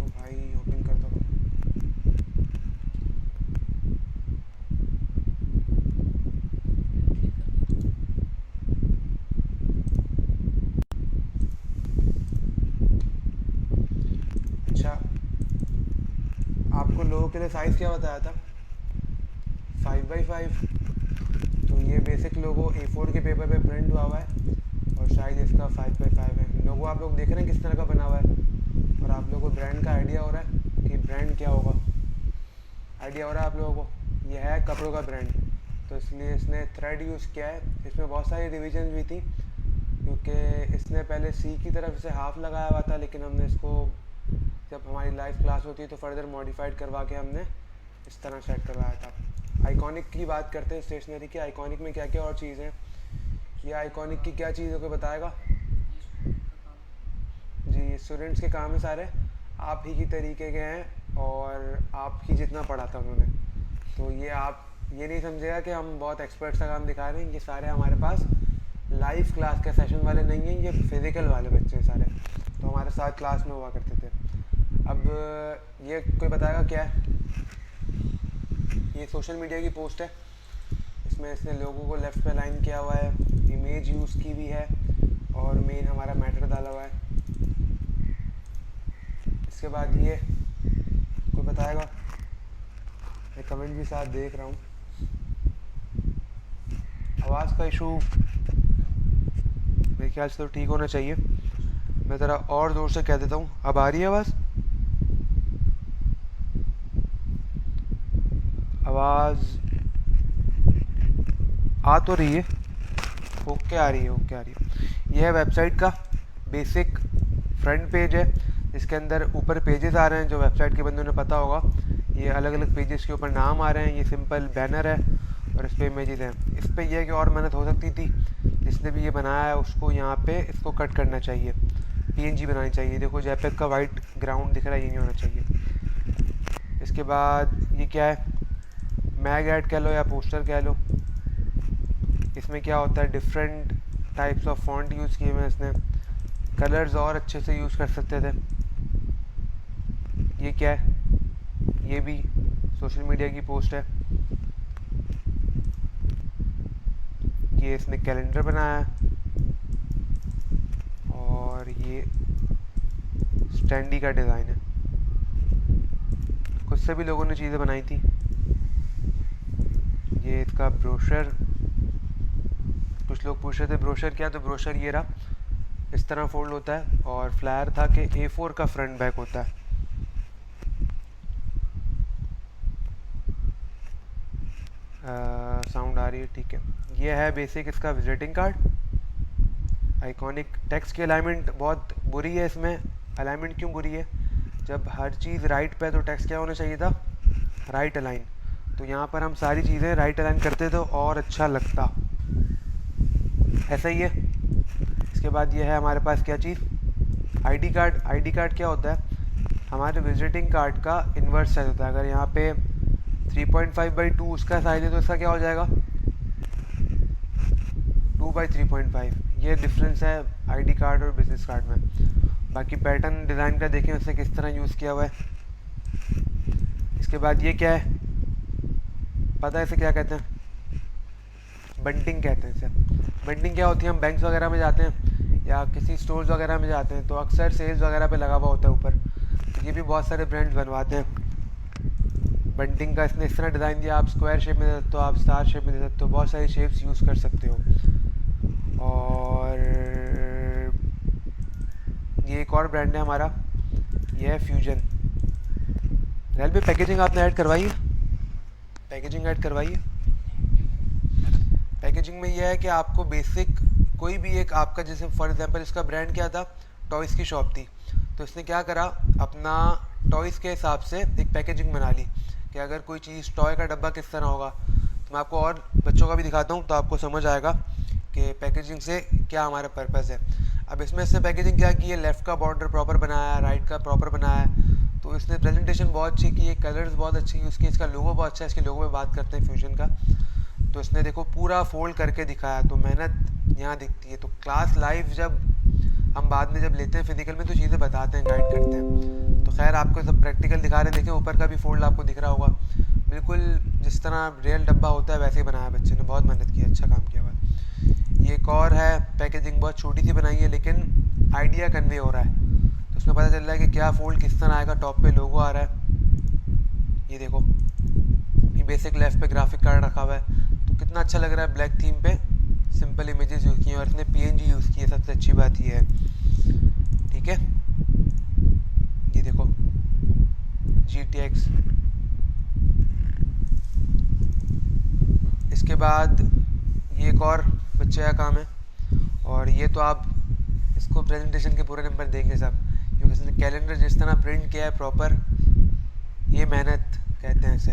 भाई ओपन कर दो। अच्छा आपको लोगों के लिए साइज़ क्या बताया था? 5x5 तो ये बेसिक लोगो A4 के पेपर पे प्रिंट हुआ हुआ है और शायद इसका 5x5 है। लोगो आप लोग देख रहे हैं किस तरह का बना हुआ है और आप लोगों को ब्रांड का आइडिया हो रहा है कि ब्रांड क्या होगा। आइडिया हो रहा है आप लोगों को, ये है कपड़ों का ब्रांड, तो इसलिए इसने थ्रेड यूज़ किया है। इसमें बहुत सारी रिविजन भी थी क्योंकि इसने पहले सी की तरफ से हाफ लगाया हुआ था, लेकिन हमने इसको जब हमारी लाइव क्लास होती है तो फर्दर मॉडिफाइड करवा के हमने इस तरह सेट करवाया था। आइकॉनिक की बात करते हैं स्टेशनरी की। आइकॉनिक में क्या क्या और चीज़ें हैं, ये आइकॉनिक की क्या चीज़ों को बताएगा जी? स्टूडेंट्स के काम है सारे, आप ही की तरीके के हैं और आप ही जितना पढ़ा था उन्होंने, तो ये आप ये नहीं समझेगा कि हम बहुत एक्सपर्ट्स का काम दिखा रहे हैं। ये सारे हमारे पास लाइव क्लास के सेशन वाले नहीं हैं, ये फिज़िकल वाले बच्चे हैं सारे, तो हमारे साथ क्लास में हुआ करते थे। अब ये कोई बताएगा क्या है? ये सोशल मीडिया की पोस्ट है, इसमें इसने लोगों को लेफ़्ट पे लाइन किया हुआ है, इमेज यूज़ की भी है और मेन हमारा मैटर डाला हुआ है। इसके बाद ये कोई बताएगा? मैं कमेंट भी साथ देख रहा हूँ। आवाज़ का इशू मेरे ख्याल से तो ठीक होना चाहिए। मैं ज़रा और ज़ोर से कह देता हूँ। अब आ रही है आवाज़? आवाज़ आ तो रही है, ओके आ रही है, ओके आ रही है। यह है वेबसाइट का बेसिक फ्रंट पेज है, जिसके अंदर ऊपर पेजेस आ रहे हैं जो वेबसाइट के बंदों ने पता होगा। ये अलग अलग पेजेस के ऊपर नाम आ रहे हैं। ये सिंपल बैनर है और इस पर इमेजेस हैं। इस पर यह है कि और मेहनत हो सकती थी, जिसने भी ये बनाया है उसको यहाँ पे इसको कट करना चाहिए, PNG बनानी चाहिए। देखो JPEG का वाइट ग्राउंड दिख रहा है, ये नहीं होना चाहिए। इसके बाद ये क्या है, मैग ऐड कह लो या पोस्टर कह लो। इसमें क्या होता है, different types of font use किए हुए हैं इसने, कलर्स और अच्छे से यूज़ कर सकते थे। ये क्या है, ये भी सोशल मीडिया की पोस्ट है। ये इसने कैलेंडर बनाया है और ये स्टैंडी का डिज़ाइन है। कुछ से भी लोगों ने चीज़ें बनाई थी। ये इसका ब्रोशर, कुछ लोग पूछ रहे थे ब्रोशर क्या, तो ब्रोशर ये रहा, इस तरह फोल्ड होता है। और फ्लायर था कि A4 का फ्रंट बैक होता है। साउंड आ रही है, ठीक है। ये है बेसिक इसका विजिटिंग कार्ड। आइकॉनिक टेक्स्ट की अलाइनमेंट बहुत बुरी है इसमें। अलाइनमेंट क्यों बुरी है? जब हर चीज़ राइट पे तो टेक्स्ट क्या होना चाहिए था, राइट अलाइन। तो यहाँ पर हम सारी चीज़ें राइट अलाइन करते तो और अच्छा लगता। ऐसा ही है। इसके बाद ये है हमारे पास क्या चीज़, ID कार्ड। ID कार्ड क्या होता है, हमारे विजिटिंग कार्ड का इन्वर्स साइज होता है। अगर यहाँ पे 3.5/2 उसका साइज है तो इसका क्या हो जाएगा, 2/3.5। ये डिफरेंस है ID कार्ड और बिजनेस कार्ड में। बाकी पैटर्न डिज़ाइन का देखें उससे किस तरह यूज़ किया हुआ है। इसके बाद ये क्या है, पता है इसे क्या कहते हैं? बंटिंग कहते हैं इसे। बंटिंग क्या होती है, हम बैंक्स वगैरह में जाते हैं या किसी स्टोर्स वगैरह में जाते हैं तो अक्सर सेल्स वगैरह पे लगा हुआ होता है ऊपर, तो ये भी बहुत सारे ब्रांड्स बनवाते हैं बंटिंग का। इसने इस तरह डिज़ाइन दिया, आप स्क्वायर शेप में दे सकते हो, आप स्टार शेप में दे सकते हो, बहुत सारी शेप्स यूज़ कर सकते हो। और ये एक और ब्रांड है हमारा, ये है फ्यूजन। रेल पे पैकेजिंग आपने ऐड करवाई है, पैकेजिंग ऐड करवाई है। पैकेजिंग में यह है कि आपको बेसिक कोई भी एक आपका, जैसे फॉर एग्जांपल इसका ब्रांड क्या था, टॉयज़ की शॉप थी, तो इसने क्या करा, अपना टॉयज़ के हिसाब से एक पैकेजिंग बना ली कि अगर कोई चीज़ टॉय का डब्बा किस तरह होगा। तो मैं आपको और बच्चों का भी दिखाता हूँ तो आपको समझ आएगा कि पैकेजिंग से क्या हमारा पर्पज़ है। अब इसमें इसने पैकेजिंग क्या की है, लेफ़्ट का बॉर्डर प्रॉपर बनाया है, राइट का प्रॉपर बनाया है। तो इसने प्रेजेंटेशन बहुत अच्छी की है, कलर्स बहुत अच्छे यूज़ किए, इसका लोगो बहुत अच्छा है। इसके लोगो पे बात करते हैं फ्यूजन का, तो इसने देखो पूरा फोल्ड करके दिखाया, तो मेहनत यहाँ दिखती है। तो क्लास लाइव जब हम बाद में जब लेते हैं फिजिकल में तो चीज़ें बताते हैं, गाइड करते हैं। तो खैर आपको सब प्रैक्टिकल दिखा रहे हैं, देखें ऊपर का भी फोल्ड आपको दिख रहा होगा, बिल्कुल जिस तरह रियल डब्बा होता है वैसे ही बनाया बच्चे ने, बहुत मेहनत की, अच्छा काम किया हुआ है। ये एक और है, पैकेजिंग बहुत छोटी सी बनाई है लेकिन आइडिया कन्वे हो रहा है, तो उसमें पता चल रहा है कि क्या फोल्ड किस तरह आएगा। टॉप पे लोगो आ रहा है, ये देखो, ये बेसिक लेफ्ट पे ग्राफिक कार्ड रखा हुआ है, तो कितना अच्छा लग रहा है, ब्लैक थीम पे सिंपल इमेजेस यूज़ किए और इसने PNG यूज़ की है, सबसे अच्छी बात ये है। ठीक है, ये देखो GTX। इसके बाद ये एक और बच्चे का काम है, और ये तो आप इसको प्रेजेंटेशन के पूरे नंबर देंगे सब, क्योंकि इसने कैलेंडर जिस तरह प्रिंट किया है प्रॉपर, ये मेहनत कहते हैं इसे।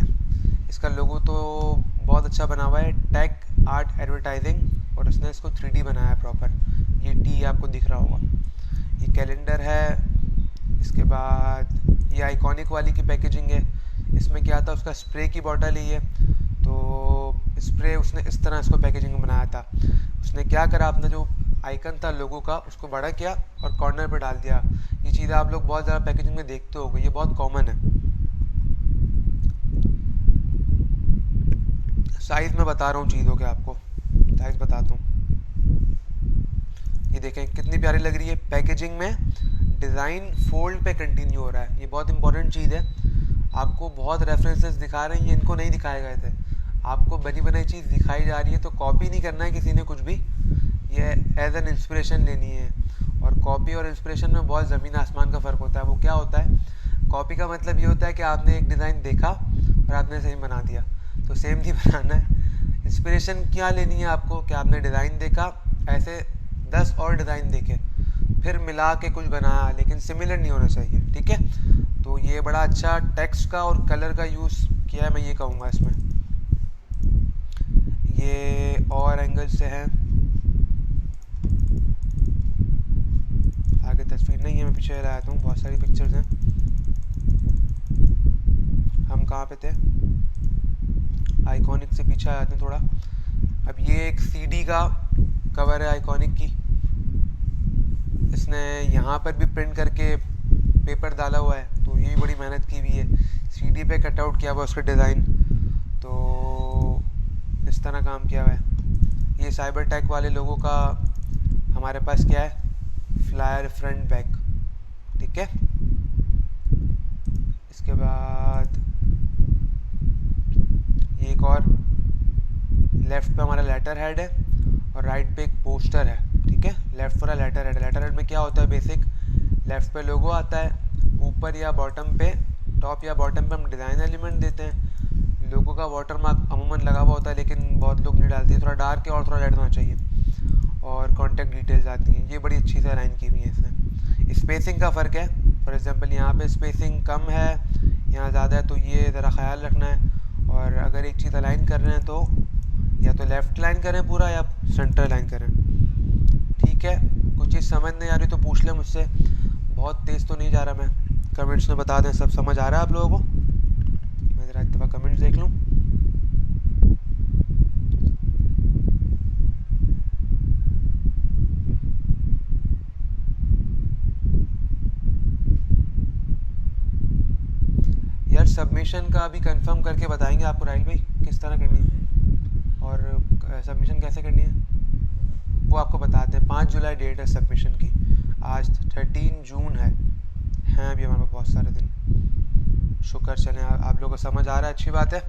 इसका लोगो तो बहुत अच्छा बना हुआ है, टेक आर्ट एडवर्टाइजिंग, और उसने इसको 3D बनाया है प्रॉपर। ये टी आपको दिख रहा होगा, ये कैलेंडर है। इसके बाद ये आइकॉनिक वाली की पैकेजिंग है। इसमें क्या था, उसका स्प्रे की बॉटल ही है, तो स्प्रे उसने इस तरह इसको पैकेजिंग में बनाया था। उसने क्या करा, अपना जो आइकन था लोगो का उसको बड़ा किया और कॉर्नर पे डाल दिया। ये चीज़ आप लोग बहुत ज़्यादा पैकेजिंग में देखते होगे, ये बहुत कॉमन है। साइज़ में बता रहा हूँ चीज़ों के, आपको साइज़ बताता हूँ। ये देखें कितनी प्यारी लग रही है पैकेजिंग में, डिज़ाइन फोल्ड पे कंटिन्यू हो रहा है। ये बहुत इंपॉर्टेंट चीज़ है, आपको बहुत रेफरेंसेस दिखा रहे हैं, ये इनको नहीं दिखाए गए थे, आपको बनी बनाई चीज़ दिखाई जा रही है, तो कॉपी नहीं करना है किसी ने कुछ भी, ये एज एन इंस्पिरेशन लेनी है। और कॉपी और इंस्पिरेशन में बहुत ज़मीन आसमान का फ़र्क होता है। वो क्या होता है, कॉपी का मतलब ये होता है कि आपने एक डिज़ाइन देखा और आपने सेम बना दिया, तो सेम नहीं बनाना है। इंस्पिरेशन क्या लेनी है आपको, कि आपने डिज़ाइन देखा, ऐसे 10 और डिज़ाइन देखे, फिर मिला के कुछ बनाया, लेकिन सिमिलर नहीं होना चाहिए। ठीक है, तो ये बड़ा अच्छा टेक्स्ट का और कलर का यूज़ किया है, मैं ये कहूँगा इसमें। ये और एंगल से है, आगे तस्वीर नहीं है, मैं पीछे लाया हूँ, बहुत सारी पिक्चर्स हैं। हम कहाँ पे थे, आइकॉनिक से पीछे आते हैं थोड़ा। अब ये एक CD का कवर है आइकॉनिक की, इसने यहाँ पर भी प्रिंट करके पेपर डाला हुआ है, तो ये भी बड़ी मेहनत की हुई है। CD पे कटआउट किया हुआ उसका डिज़ाइन, तो इस तरह काम किया हुआ है। ये साइबर टेक वाले लोगों का हमारे पास क्या है, फ्लायर फ्रंट बैक। ठीक है, इसके बाद ये एक और, लेफ़्ट पे हमारा लेटर हेड है और राइट पे एक पोस्टर है। ठीक है, लेफ़्ट पर लेटर हेड, लेटर हेड में क्या होता है, बेसिक लेफ़्ट पे लोगो आता है, ऊपर या बॉटम पे, टॉप या बॉटम पे हम डिज़ाइन एलिमेंट देते हैं। लोगो का वाटर मार्क अमूमन लगा हुआ होता है, लेकिन बहुत लोग नहीं डालते, थोड़ा डार्क है और थोड़ा रेड होना चाहिए, और कॉन्टैक्ट डिटेल्स आती हैं। ये बड़ी अच्छी से अलाइन की हुई है इसमें। स्पेसिंग का फ़र्क है, फॉर एग्जांपल यहाँ पे स्पेसिंग कम है, यहाँ ज़्यादा है, तो ये ज़रा ख्याल रखना है। और अगर एक चीज़ अलाइन कर रहे हैं तो या तो लेफ़्ट लाइन करें पूरा, या सेंटर लाइन करें। ठीक है, कुछ चीज़ समझ नहीं आ रही तो पूछ लें मुझसे, बहुत तेज़ तो नहीं जा रहा मैं, कमेंट्स में बता दें सब समझ आ रहा है आप लोगों को। मैं ज़रा एक दफ़ा कमेंट्स देख लूँ। यार सबमिशन का अभी कंफर्म करके बताएंगे आपको राहिल भाई, किस तरह करनी है और सबमिशन कैसे करनी है वो आपको बताते हैं। 5 जुलाई डेट है सबमिशन की, आज 13 जून है अभी हमारे पास बहुत सारे दिन। शुक्र चलें आप लोगों को समझ आ रहा है, अच्छी बात है।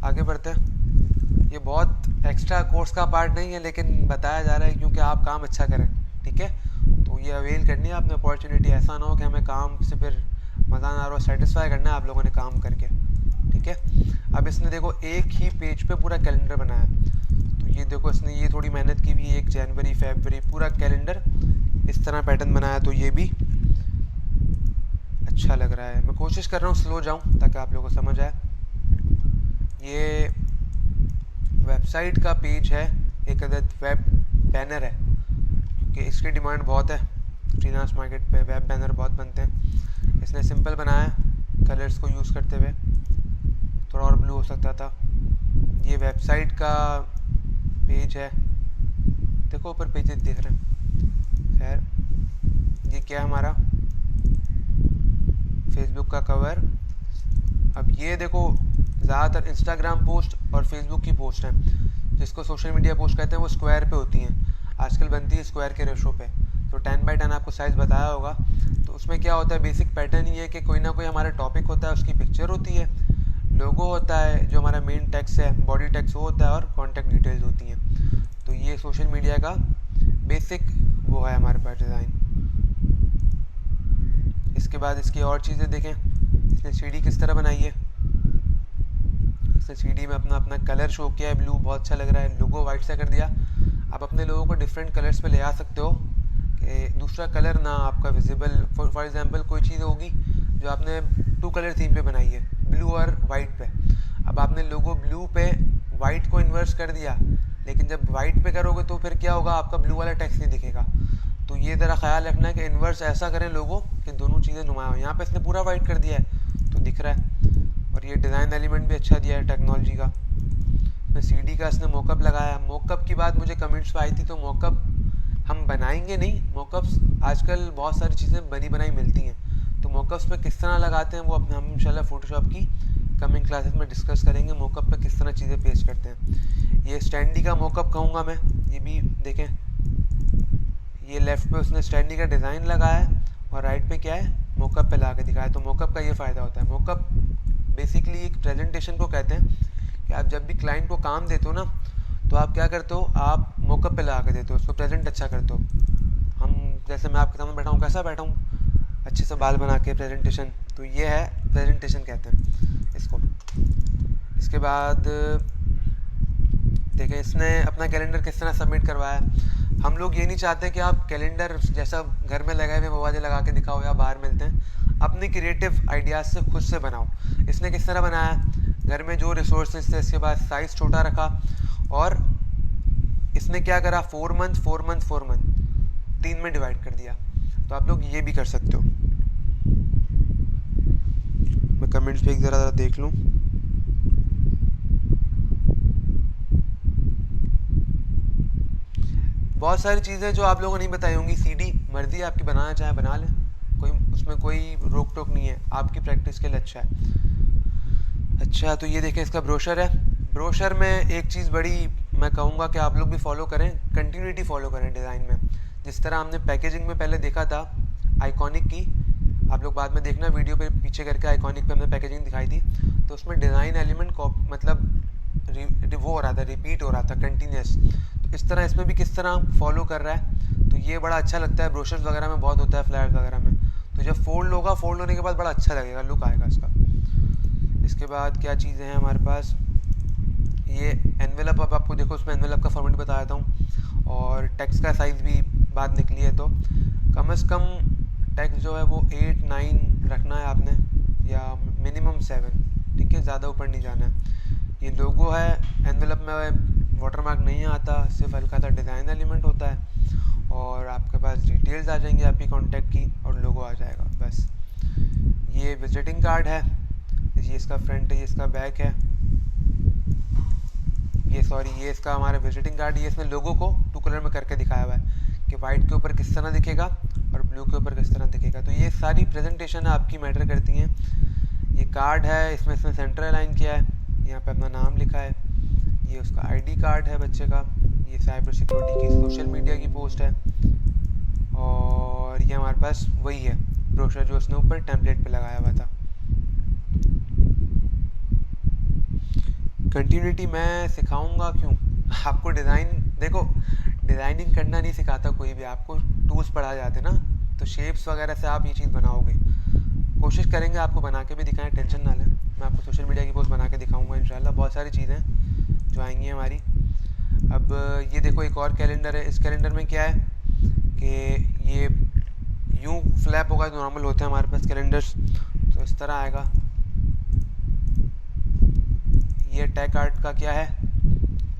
आगे बढ़ते हैं। ये बहुत एक्स्ट्रा कोर्स का पार्ट नहीं है, लेकिन बताया जा रहा है क्योंकि आप काम अच्छा करें। ठीक है, तो ये अवेल करनी है आपने अपॉर्चुनिटी, ऐसा ना हो कि हमें काम से फिर मज़ा ना आ रहा, सेटिस्फाई करना है आप लोगों ने काम करके। ठीक है, अब इसने देखो एक ही पेज पे पूरा कैलेंडर बनाया, तो ये देखो इसने ये थोड़ी मेहनत की भी, 1 जनवरी फरवरी पूरा कैलेंडर इस तरह पैटर्न बनाया, तो ये भी अच्छा लग रहा है। मैं कोशिश कर रहा हूँ स्लो जाऊँ ताकि आप लोगों को समझ आए। ये वेबसाइट का पेज है, एक अदद वेब बैनर है, क्योंकि इसकी डिमांड बहुत है फ्रीलांस मार्केट पे, वेब बैनर बहुत बनते हैं। इसने सिंपल बनाया कलर्स को यूज़ करते हुए, थोड़ा और ब्लू हो सकता था। ये वेबसाइट का पेज है, देखो ऊपर पेजेस दिख रहे हैं। खैर ये क्या है, हमारा फेसबुक का कवर। अब ये देखो ज़्यादातर इंस्टाग्राम पोस्ट और फेसबुक की पोस्ट हैं, जिसको सोशल मीडिया पोस्ट कहते हैं, वो स्क्वायर पे होती हैं, आजकल बनती है स्क्वायर के रेशो पे। तो 10x10 आपको साइज़ बताया होगा। तो उसमें क्या होता है, बेसिक पैटर्न ये है कि कोई ना कोई हमारा टॉपिक होता है, उसकी पिक्चर होती है, लोगो होता है जो हमारा मेन टेक्स्ट है, बॉडी टेक्स्ट वो होता है, और कॉन्टैक्ट डिटेल्स होती हैं। तो ये सोशल मीडिया का बेसिक वो है हमारे पास डिज़ाइन। इसके बाद इसकी और चीज़ें देखें, इसने सीडी किस तरह बनाई है। इसने सीडी में अपना अपना कलर शो किया है, ब्लू बहुत अच्छा लग रहा है। लोगो वाइट से कर दिया। आप अपने लोगों को डिफरेंट कलर्स पे ले आ सकते हो कि दूसरा कलर ना आपका विजिबल। फॉर एग्जांपल कोई चीज़ होगी जो आपने 2 कलर थीम पे बनाई है, ब्लू और वाइट पे। अब आपने लोगो ब्लू पे वाइट को इन्वर्स कर दिया, लेकिन जब वाइट पे करोगे तो फिर क्या होगा, आपका ब्लू वाला टेक्स्ट नहीं दिखेगा। तो ये ज़रा ख्याल रखना है कि इन्वर्स ऐसा करें लोगो कि दोनों चीज़ें नुमाया हो। यहाँ पे इसने पूरा वाइट कर दिया है तो दिख रहा है। और ये डिज़ाइन एलिमेंट भी अच्छा दिया है टेक्नोलॉजी का। इसमें सीडी का इसने मोकअप लगाया। मोकअप की बात मुझे कमेंट्स पे आई थी, तो मोकअप हम बनाएंगे नहीं। मोकअप्स आजकल बहुत सारी चीज़ें बनी बनाई मिलती हैं, तो मोकअप्स पे किस तरह लगाते हैं वो अपने हम इंशाल्लाह फ़ोटोशॉप की कमिंग क्लासेस में डिस्कस करेंगे। मोकअप पे किस तरह चीज़ें पेश करते हैं। ये स्टैंडी का मोकअप कहूँगा मैं। ये भी देखें, ये लेफ़्ट पे उसने स्टैंडी का डिज़ाइन लगाया है और राइट पे क्या है, मोकअप पे ला के दिखाया। तो मोकअप का ये फ़ायदा होता है। मोकअप बेसिकली एक प्रेजेंटेशन को कहते हैं कि आप जब भी क्लाइंट को काम देते हो ना, तो आप क्या करते हो, आप मोकअप पे ला के देते हो, उसको प्रेजेंट अच्छा करते हो। हम जैसे मैं आपके सामने बैठा हूँ, कैसा बैठा हूँ, अच्छे से बाल बना के प्रेजेंटेशन। तो ये है प्रेजेंटेशन कहते हैं इसको। इसके बाद देखें इसने अपना कैलेंडर किस तरह सबमिट करवाया। हम लोग ये नहीं चाहते कि आप कैलेंडर जैसा घर में लगाए हुए मोबाइल लगा के दिखाओ या बाहर मिलते हैं। अपनी क्रिएटिव आइडियाज़ से खुद से बनाओ। इसने किस तरह बनाया, घर में जो रिसोर्सेज थे, इसके बाद साइज़ छोटा रखा, और इसने क्या करा, 4 मंथ 4 मंथ 4 मंथ 3 में डिवाइड कर दिया। तो आप लोग ये भी कर सकते हो। मैं कमेंट्स भी एक ज़रा देख लूँ। बहुत सारी चीज़ें जो आप लोगों को नहीं बताई होंगी। सीडी मर्जी आपकी, बनाना चाहे बना लें, कोई उसमें कोई रोक टोक नहीं है, आपकी प्रैक्टिस के लिए अच्छा है। अच्छा, तो ये देखें इसका ब्रोशर है। ब्रोशर में एक चीज़ बड़ी मैं कहूँगा कि आप लोग भी फॉलो करें, कंटिन्यूटी फॉलो करें डिज़ाइन में। जिस तरह हमने पैकेजिंग में पहले देखा था आइकॉनिक की, आप लोग बाद में देखना वीडियो पे पीछे करके, आइकॉनिक पे हमने पैकेजिंग दिखाई थी, तो उसमें डिज़ाइन एलिमेंट को मतलब वो हो रहा था, रिपीट हो रहा था कंटिन्यूस। तो इस तरह इसमें भी किस तरह फॉलो कर रहा है, तो ये बड़ा अच्छा लगता है। ब्रोशर्स वगैरह में बहुत होता है, फ्लैट वगैरह में। तो जब फोल्ड होगा, फोल्ड होने के बाद बड़ा अच्छा लगेगा, लुक आएगा इसका। इसके बाद क्या चीज़ें हैं हमारे पास, ये एनवेलप। अब आपको देखो उसमें एनवेलप का फॉर्मेट बता देता हूँ, और टेक्स्ट का साइज़ भी बात निकली है। तो कम से कम टेक्स्ट जो है वो 8-9 रखना है आपने, या मिनिमम 7, ठीक है, ज़्यादा ऊपर नहीं जाना है। ये लोगो है, एनवेलप में वाटरमार्क नहीं आता, सिर्फ हल्का सा डिज़ाइन एलिमेंट होता है, और आपके पास डिटेल्स आ जाएंगी आपकी कॉन्टैक्ट की, और लोगो आ जाएगा बस। ये विजिटिंग कार्ड है, ये इसका फ्रंट है, ये इसका बैक है, ये इसका हमारा विजिटिंग कार्ड। ये इसमें लोगो को 2 कलर में करके दिखाया हुआ है कि वाइट के ऊपर किस तरह दिखेगा और ब्लू के ऊपर किस तरह दिखेगा। तो ये सारी प्रेजेंटेशन आपकी मैटर करती हैं। ये कार्ड है, इसमें सेंटर अलाइन किया है, यहाँ पे अपना नाम लिखा है। ये उसका आईडी कार्ड है बच्चे का। ये साइबर सिक्योरिटी की सोशल मीडिया की पोस्ट है, और ये हमारे पास वही है ब्रोशर जो उसने ऊपर टेम्पलेट पे लगाया हुआ था। कंटिन्यूटी मैं सिखाऊंगा क्यों, आपको डिज़ाइन देखो, डिज़ाइनिंग करना नहीं सिखाता कोई भी, आपको टूल्स पढ़ा जाते ना, तो शेप्स वगैरह से आप ये चीज़ बनाओगे। कोशिश करेंगे आपको बना के भी दिखाएं, टेंशन ना लें। मैं आपको सोशल मीडिया की पोस्ट बना के दिखाऊंगा इंशाल्लाह। बहुत सारी चीज़ें जो आएंगी हमारी। अब ये देखो एक और कैलेंडर है। इस कैलेंडर में क्या है कि ये यूँ फ्लैप होगा, तो नॉर्मल होते हैं हमारे पास कैलेंडर्स, तो इस तरह आएगा। ये टैग आर्ट का क्या है,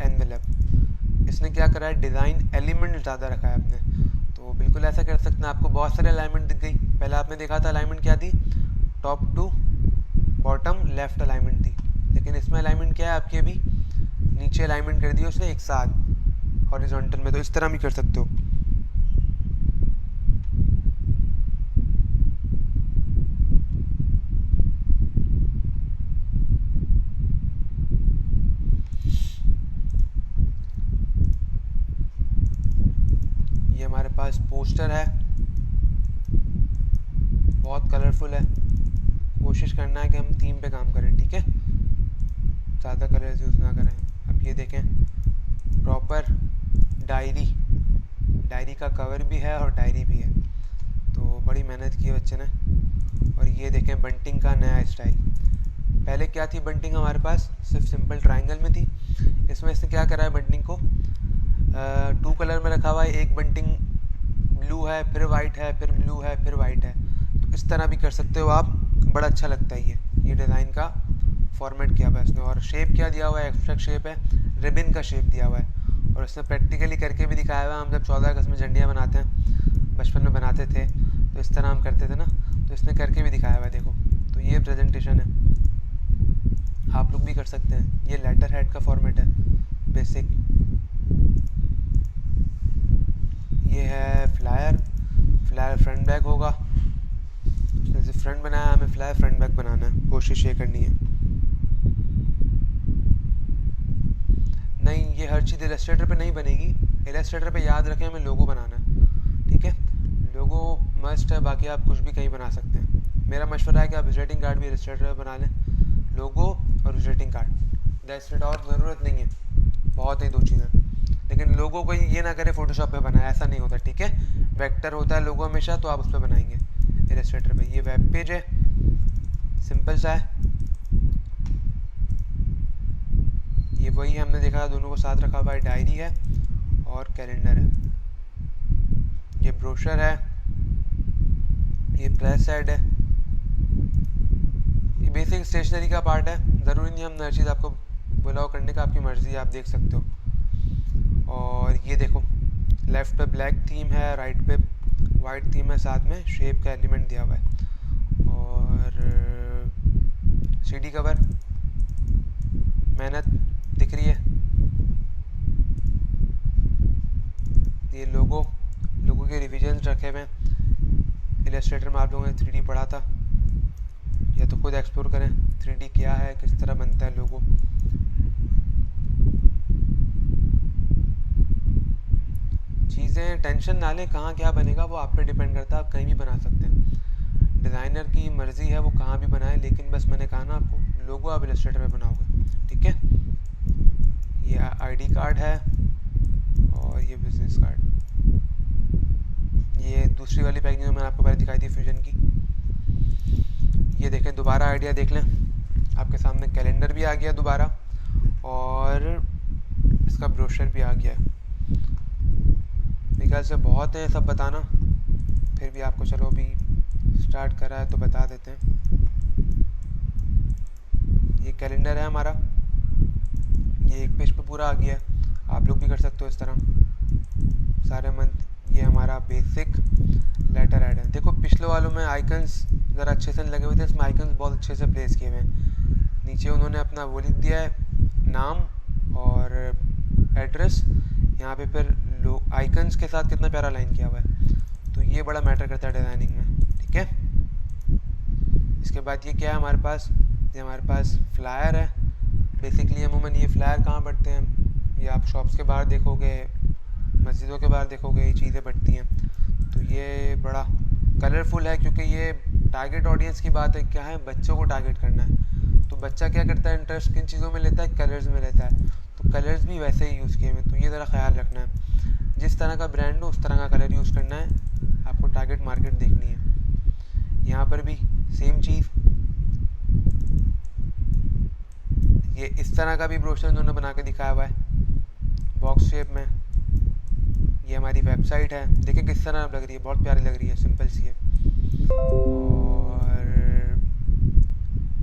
एनवेलप। इसने क्या करा है, डिज़ाइन एलिमेंट ज़्यादा रखा है आपने, तो बिल्कुल ऐसा कर सकते हैं। आपको बहुत सारे अलाइनमेंट दिख गई। पहले आपने देखा था अलाइनमेंट क्या थी, top to bottom left alignment थी, लेकिन इसमें अलाइनमेंट क्या है आपकी, अभी नीचे अलाइनमेंट कर दी उसने एक साथ हॉरिजॉन्टल में। तो इस तरह भी कर सकते हो। ये हमारे पास पोस्टर है, बहुत कलरफुल है। कोशिश करना है कि हम थीम पे काम करें, ठीक है। ज़्यादा कलर्स यूज़ ना करें। अब ये देखें, प्रॉपर डायरी का कवर भी है और डायरी भी है, तो बड़ी मेहनत की है बच्चे ने। और ये देखें बंटिंग का नया स्टाइल। पहले क्या थी बंटिंग हमारे पास, सिर्फ सिंपल ट्रायंगल में थी। इसमें इसने क्या करा है, बंटिंग को 2 कलर में रखा हुआ है। एक बंटिंग ब्लू है, फिर वाइट है, फिर ब्लू है, फिर वाइट है। तो इस तरह भी कर सकते हो आप, बड़ा अच्छा लगता है ये डिज़ाइन का फॉर्मेट किया हुआ है इसने। और शेप क्या दिया हुआ है, एब्स्ट्रैक्ट शेप है, रिबन का शेप दिया हुआ है। और इसने प्रैक्टिकली करके भी दिखाया हुआ है। हम जब 14 अगस्त में झंडियाँ बनाते हैं, बचपन में बनाते थे, तो इस तरह हम करते थे ना, तो इसने करके भी दिखाया हुआ है, देखो। तो ये प्रेजेंटेशन है, आप लोग भी कर सकते हैं। ये लेटर हेड का फॉर्मेट है, बेसिक। ये है फ्लायर फ्रंट बैक होगा। जैसे फ्रंट बनाया, हमें फ्लायर फ्रंट बैक बनाना है, कोशिश ये करनी है। नहीं, ये हर चीज़ इलस्ट्रेटर पे नहीं बनेगी। इलस्ट्रेटर पे याद रखें हमें लोगो बनाना है, ठीक है। लोगो मस्ट है, बाकी आप कुछ भी कहीं बना सकते हैं। मेरा मशवरा है कि आप विजिटिंग कार्ड भी इलस्ट्रेटर पे बना लें, लोगो और विजिटिंग कार्ड, दैट्स इट। और ज़रूरत नहीं है, बहुत ही 2 चीज़ें। लेकिन लोगो को ये ना करें फोटोशॉप पे बनाए, ऐसा नहीं होता, ठीक है। वेक्टर होता है लोगो हमेशा, तो आप उस पर बनाएंगे इलस्ट्रेटर पे। ये वेब पेज है, सिंपल सा है। ये वही हमने देखा, दोनों को साथ रखा हुआ है। डायरी है और कैलेंडर है। ये ब्रोशर है, ये प्रेस हेड है। ये बेसिक स्टेशनरी का पार्ट है। ज़रूरी नहीं हम हर चीज़ आपको बुलाओ करने का, आपकी मर्ज़ी, आप देख सकते हो। और ये देखो, लेफ़्ट पे ब्लैक थीम है, राइट पे वाइट थीम है, साथ में शेप का एलिमेंट दिया हुआ है। और सीडी कवर, मेहनत दिख रही है। ये लोगो के रिविजन रखे हुए हैं। इलस्ट्रेटर में आप लोगों ने 3D पढ़ा था, या तो खुद एक्सप्लोर करें 3D क्या है, किस तरह बनता है लोगो। चीज़ें टेंशन ना लें, कहाँ क्या बनेगा वो आप पे डिपेंड करता है, आप कहीं भी बना सकते हैं। डिज़ाइनर की मर्ज़ी है वो कहाँ भी बनाए, लेकिन बस मैंने कहा ना आपको, लोगो आप इलस्ट्रेटर में बनाओगे, ठीक है। ये आईडी कार्ड है और ये बिजनेस कार्ड। ये दूसरी वाली पैकिंग मैंने आपको पहले दिखाई थी फ्यूजन की। ये देखें, दोबारा आइडिया देख लें, आपके सामने कैलेंडर भी आ गया दोबारा, और इसका ब्रोशर भी आ गया है। मेरे ख्याल से बहुत है सब बताना, फिर भी आपको चलो अभी स्टार्ट करा है तो बता देते हैं। ये कैलेंडर है हमारा, ये एक पेज पे पूरा आ गया है। आप लोग भी कर सकते हो इस तरह सारे मंथ। ये हमारा बेसिक लेटर हेड है। देखो पिछले वालों में आइकन्स ज़रा अच्छे से लगे हुए थे, इसमें आइकन्स बहुत अच्छे से प्लेस किए हुए हैं। नीचे उन्होंने अपना वो लिख दिया है, नाम और एड्रेस। यहाँ पे फिर आइकन्स के साथ कितना प्यारा लाइन किया हुआ है, तो ये बड़ा मैटर करता है डिज़ाइनिंग में, ठीक है। इसके बाद ये क्या है हमारे पास, ये हमारे पास फ्लायर है। बेसिकली अमूमन ये फ्लायर कहाँ बढ़ते हैं, ये आप शॉप्स के बाहर देखोगे, मस्जिदों के बाहर देखोगे, ये चीज़ें बढ़ती हैं। तो ये बड़ा कलरफुल है, क्योंकि ये टारगेट ऑडियंस की बात है, क्या है, बच्चों को टारगेट करना है। तो बच्चा क्या करता है, इंटरेस्ट किन चीज़ों में लेता है, कलर्स में लेता है। तो कलर्स भी वैसे ही यूज़ किए हुए, तो ये ज़रा ख्याल रखना है। जिस तरह का ब्रांड हो उस तरह का कलर यूज़ करना है, आपको टारगेट मार्केट देखनी है। यहाँ पर भी सेम चीज़, ये इस तरह का भी ब्रोशर इन्होंने बना के दिखाया हुआ है बॉक्स शेप में। ये हमारी वेबसाइट है, देखिए किस तरह लग रही है, बहुत प्यारी लग रही है, सिंपल सी है। और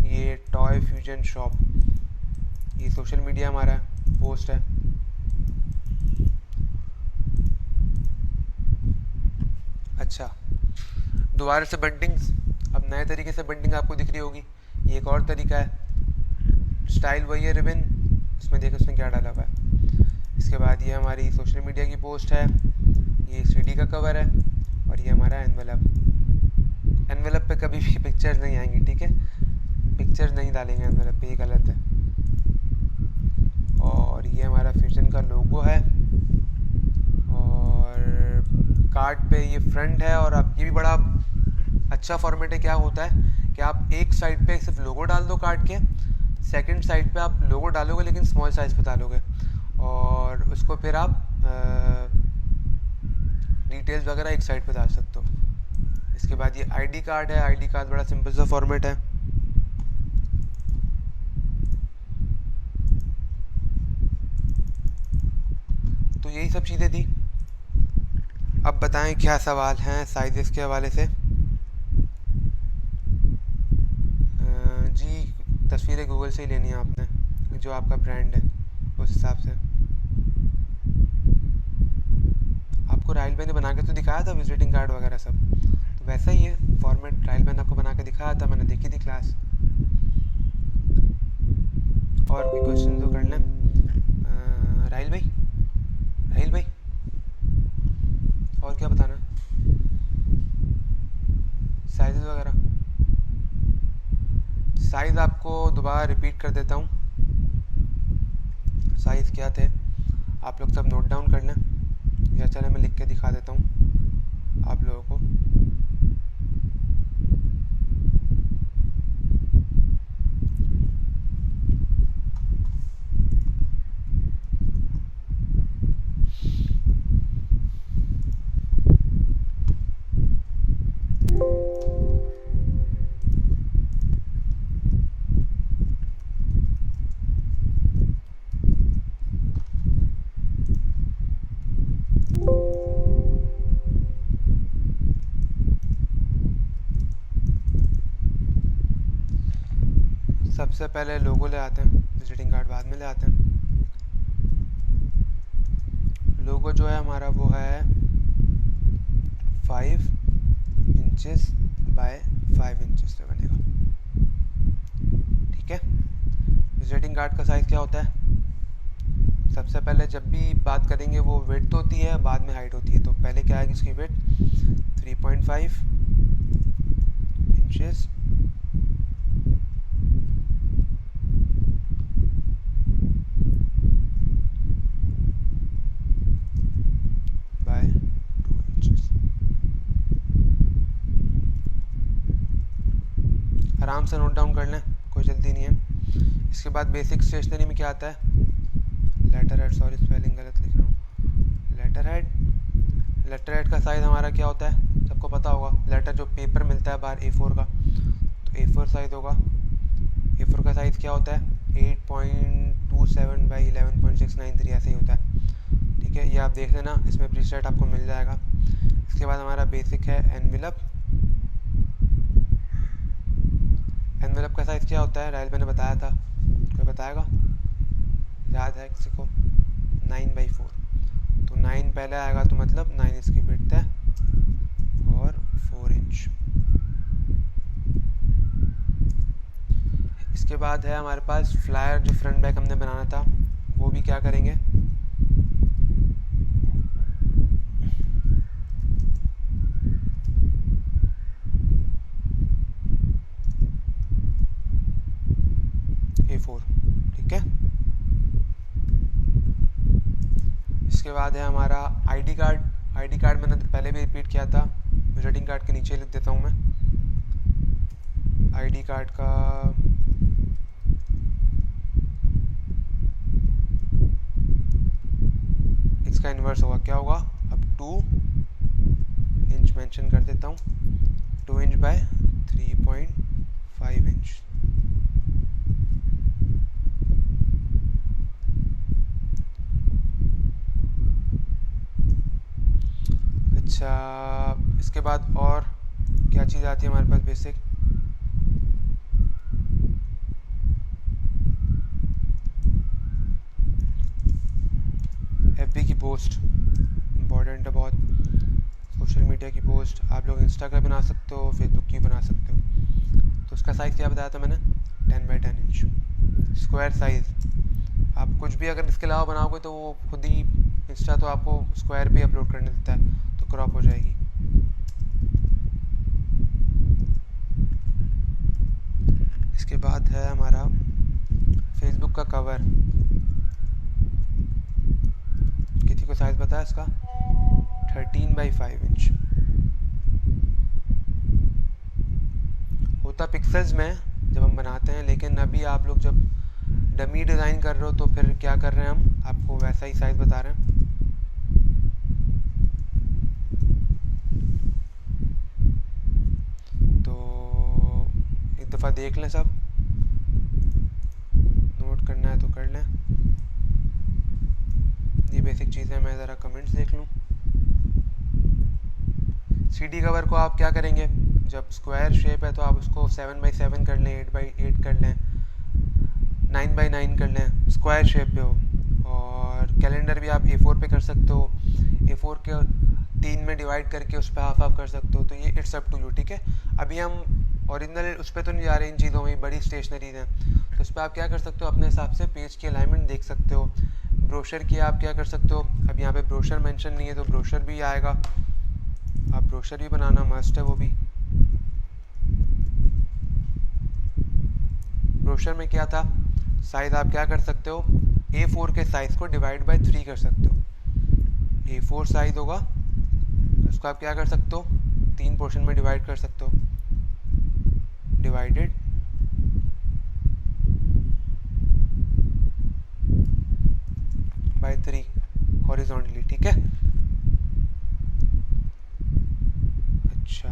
ये टॉय फ्यूजन शॉप, ये सोशल मीडिया हमारा पोस्ट है। अच्छा, दोबारा से बंटिंग्स, अब नए तरीके से बंटिंग आपको दिख रही होगी। ये एक और तरीका है, स्टाइल वही है, रिबन, इसमें देखो उसने क्या डाला हुआ है। इसके बाद ये हमारी सोशल मीडिया की पोस्ट है, ये सीडी का कवर है, और ये हमारा एनवेलप। एनवेलप पे कभी भी पिक्चर्स नहीं आएंगी, ठीक है, पिक्चर्स नहीं डालेंगे एनवेलप पे, ये गलत है। और ये हमारा फ्यूजन का लोगो है, और कार्ड पे ये फ्रंट है। और अब ये भी बड़ा अच्छा फॉर्मेट है, क्या होता है कि आप एक साइड पे सिर्फ लोगो डाल दो कार्ड के, सेकंड साइड पे आप लोगो डालोगे लेकिन स्मॉल साइज़ पे डालोगे, और उसको फिर आप डिटेल्स वगैरह एक साइड पे डाल सकते हो। इसके बाद ये आईडी कार्ड है। आईडी कार्ड बड़ा सिंपल सा फॉर्मेट है। तो यही सब चीज़ें थी। अब बताएं क्या सवाल हैं साइजेस के हवाले से। जी, तस्वीरें गूगल से ही लेनी है आपने, जो आपका ब्रांड है उस हिसाब से। आपको राइल भाई ने बना के तो दिखाया था विजिटिंग कार्ड वगैरह सब, तो वैसा ही है फॉर्मेट। राइल भाई ने आपको बना के दिखाया था, मैंने देखी थी क्लास। और कोई क्वेश्चन तो कर लें। राहिल भाई, राहिल भाई, और क्या बताना, साइज़ वगैरह। साइज़ आपको दोबारा रिपीट कर देता हूँ। साइज़ क्या थे आप लोग सब नोट डाउन कर लें, या चले मैं लिख के दिखा देता हूँ आप लोगों को। सबसे पहले लोगो ले आते हैं, विजिटिंग कार्ड बाद में ले आते हैं। लोगो जो है हमारा वो है 5 इंचेस बाय 5 इंचेस में बनेगा, ठीक है। विजिटिंग कार्ड का साइज़ क्या होता है? सबसे पहले जब भी बात करेंगे वो विड्थ होती है, बाद में हाइट होती है। तो पहले क्या आएगी इसकी विड्थ 3.5 इंचेस बाय 2 इंचेस। आराम से नोट डाउन कर लें, कोई जल्दी नहीं है। इसके बाद बेसिक स्टेशनरी में क्या आता है? लेटर हेड, सॉरी स्पेलिंग गलत लिख रहा हूँ। Letter head. लेटर हेड का साइज़ हमारा क्या होता है सबको पता होगा। लेटर जो पेपर मिलता है बाहर A4 का, तो A4 साइज़ होगा। A4 का साइज़ क्या होता है? 8.27 बाई 11.693 ऐसे ही होता है, ठीक है। ये आप देख लेना, इसमें प्रीसेट आपको मिल जाएगा। इसके बाद हमारा बेसिक है एनवेलप। एनवेलप का साइज़ क्या होता है? राइल मैंने बताया था, कोई बताएगा? याद है किसी को? 9/4। तो 9 पहले आएगा, तो मतलब 9 इसकी विड्थ है और 4 इंच। इसके बाद है हमारे पास फ्लायर, जो फ्रंट बैक हमने बनाना था, वो भी क्या करेंगे, A4, ठीक है। इसके बाद है हमारा आईडी कार्ड। आईडी कार्ड मैंने पहले भी रिपीट किया था, विजिटिंग कार्ड के नीचे लिख देता हूँ मैं। आईडी कार्ड का इसका इन्वर्स होगा, क्या होगा? अब 2 इंच मेंशन कर देता हूँ, 2 इंच बाय 3.5 इंच। अच्छा, इसके बाद और क्या चीज़ आती है हमारे पास बेसिक? FB की पोस्ट इम्पॉर्टेंट है बहुत। सोशल मीडिया की पोस्ट आप लोग इंस्टा का बना सकते हो, फेसबुक की बना सकते हो। तो उसका साइज़ क्या बताया था मैंने? 10/10 इंच स्क्वायर साइज़। आप कुछ भी अगर इसके अलावा बनाओगे तो वो खुद ही इंस्टा तो आपको स्क्वायर पे अपलोड करने देता है, तो क्रॉप हो जाएगी। इसके बाद है हमारा फेसबुक का कवर। किसी को साइज़ पता है इसका? 13/5 इंच होता पिक्सेल्स में, जब हम बनाते हैं, लेकिन अभी आप लोग जब डमी डिज़ाइन कर रहे हो तो फिर क्या कर रहे हैं, हम आपको वैसा ही साइज़ बता रहे हैं। तो एक दफ़ा देख लें, सब नोट करना है तो कर लें। ये बेसिक चीज़ें, मैं ज़रा कमेंट्स देख लूँ। CD कवर को आप क्या करेंगे, जब स्क्वायर शेप है तो आप उसको 7x7 कर लें, 8x8 कर लें, 9x9 कर लें, स्क्वायर शेप पे हो। और कैलेंडर भी आप A4 पे कर सकते हो, A4 के 3 में डिवाइड करके उस पर हाफ हाफ कर सकते हो। तो ये इट्स अप टू यू, ठीक है। अभी हम ओरिजिनल उस पर तो नहीं जा रहे इन चीज़ों में, बड़ी स्टेशनरीज हैं, तो उस पर आप क्या कर सकते हो, अपने हिसाब से पेज की अलाइनमेंट देख सकते हो। ब्रोशर की आप क्या कर सकते हो, अब यहाँ पे ब्रोशर मेंशन नहीं है तो ब्रोशर भी आएगा, आप ब्रोशर भी बनाना मस्ट है। वो भी ब्रोशर में क्या था, साइज़ आप क्या कर सकते हो, A4 के साइज़ को डिवाइड बाय 3 कर सकते हो। A4 साइज़ होगा, उसको आप क्या कर सकते हो, 3 पोर्शन में डिवाइड कर सकते हो, डिवाइडेड बाय 3 हॉरिजॉन्टली, ठीक है। अच्छा,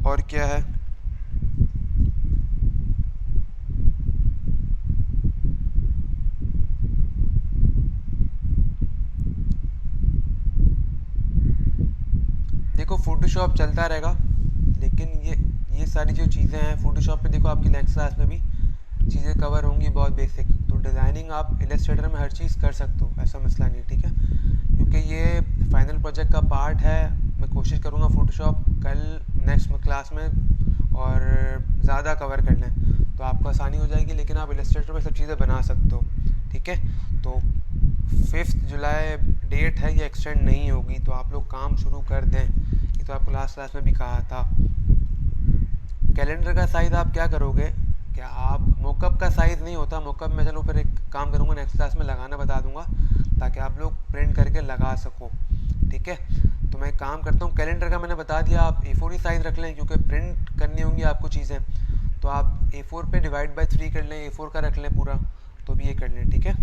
और क्या है, देखो फोटोशॉप चलता रहेगा, लेकिन ये सारी जो चीज़ें हैं फोटोशॉप पे, देखो आपकी नेक्स्ट क्लास में भी चीज़ें कवर होंगी बहुत बेसिक। तो डिज़ाइनिंग आप इलस्ट्रेटर में हर चीज़ कर सकते हो, ऐसा मसला नहीं है, ठीक है। क्योंकि ये फाइनल प्रोजेक्ट का पार्ट है, मैं कोशिश करूँगा फोटोशॉप कल नेक्स्ट क्लास में और ज़्यादा कवर कर लें तो आपको आसानी हो जाएगी, लेकिन आप इलस्ट्रेटर में सब चीज़ें बना सकते हो, ठीक है। तो 5 जुलाई डेट है, ये एक्सटेंड नहीं होगी, तो आप लोग काम शुरू कर दें। ये तो आपको लास्ट क्लास में भी कहा था। कैलेंडर का साइज़ आप क्या करोगे, क्या आप मोकअप का साइज़ नहीं होता, मोकअप में चलो फिर एक काम करूँगा नेक्स्ट क्लास में लगाना बता दूंगा, ताकि आप लोग प्रिंट करके लगा सको, ठीक है। तो मैं काम करता हूँ, कैलेंडर का मैंने बता दिया, आप A4 ही साइज़ रख लें, क्योंकि प्रिंट करनी होंगी आपको चीज़ें, तो आप A4 पे डिवाइड बाय 3 कर लें, A4 का रख लें पूरा, तो भी ये कर लें, ठीक है।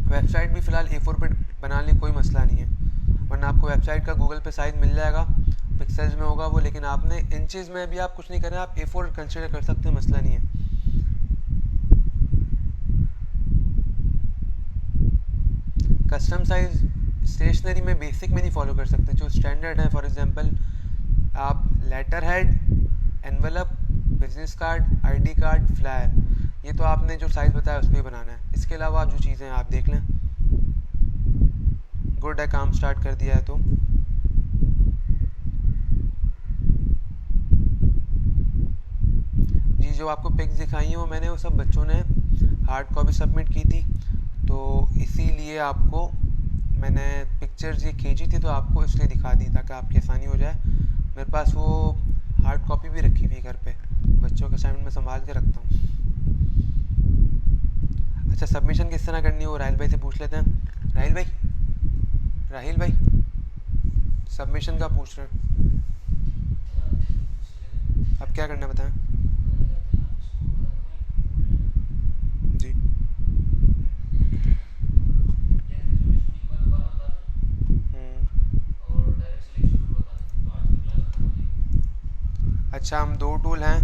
वेबसाइट भी फ़िलहाल A4 पे बना लें, कोई मसला नहीं है, वरना आपको वेबसाइट का गूगल पे साइज़ मिल जाएगा, पिक्सल्स में होगा वो, लेकिन आपने इंचेस में भी आप कुछ नहीं करें, आप A4 कंसिडर कर सकते हैं, मसला नहीं है। कस्टम साइज स्टेशनरी में बेसिक में नहीं फॉलो कर सकते, जो स्टैंडर्ड है, फॉर एग्जांपल आप letter head, envelope, business card, ID card, flyer, ये तो आपने जो साइज़ बताया उस पर बनाना है। इसके अलावा जो चीज़ें हैं आप देख लें। गुड है, काम स्टार्ट कर दिया है तो जी, जो आपको पिक्स दिखाई हैं वो मैंने, वो सब बच्चों ने हार्ड कॉपी सबमिट की थी, तो इसीलिए आपको मैंने पिक्चर्स ये खींची थी, तो आपको इसलिए दिखा दी ताकि आपकी आसानी हो जाए। मेरे पास वो हार्ड कॉपी भी रखी हुई घर पे, बच्चों के असाइनमेंट में संभाल के रखता हूँ। अच्छा, सबमिशन किस तरह करनी है वो राहिल भाई से पूछ लेते हैं। राहिल भाई सबमिशन का पूछ रहे हैं, अब क्या करना है बताएं जी। अच्छा, हम 2 टूल हैं।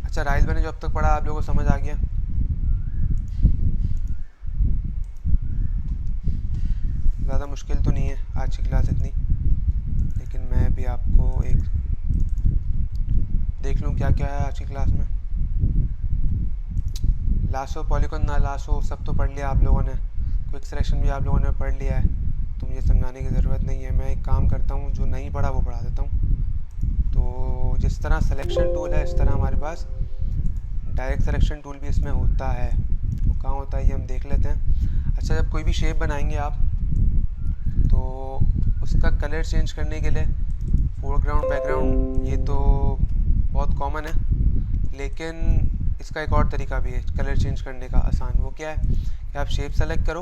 अच्छा, राहिल भाई ने जो अब तक पढ़ा आप लोगों को समझ आ गया, ज़्यादा मुश्किल तो नहीं है आज की क्लास इतनी, लेकिन मैं भी आपको एक देख लूँ क्या क्या है आज की क्लास में। लासो, पॉलीगॉन, ना लासो सब तो पढ़ लिया आप लोगों ने, क्विक सिलेक्शन भी आप लोगों ने पढ़ लिया है, तो मुझे समझाने की ज़रूरत नहीं है। मैं एक काम करता हूँ, जो नहीं पढ़ा वो पढ़ा देता हूँ। तो जिस तरह सिलेक्शन टूल है, इस तरह हमारे पास डायरेक्ट सिलेक्शन टूल भी इसमें होता है। वो कहाँ होता है ये हम देख लेते हैं। अच्छा, जब कोई भी शेप बनाएंगे आप, तो उसका कलर चेंज करने के लिए फोरग्राउंड, बैकग्राउंड, ये तो बहुत कॉमन है, लेकिन इसका एक और तरीका भी है कलर चेंज करने का आसान। वो क्या है कि आप शेप सेलेक्ट करो,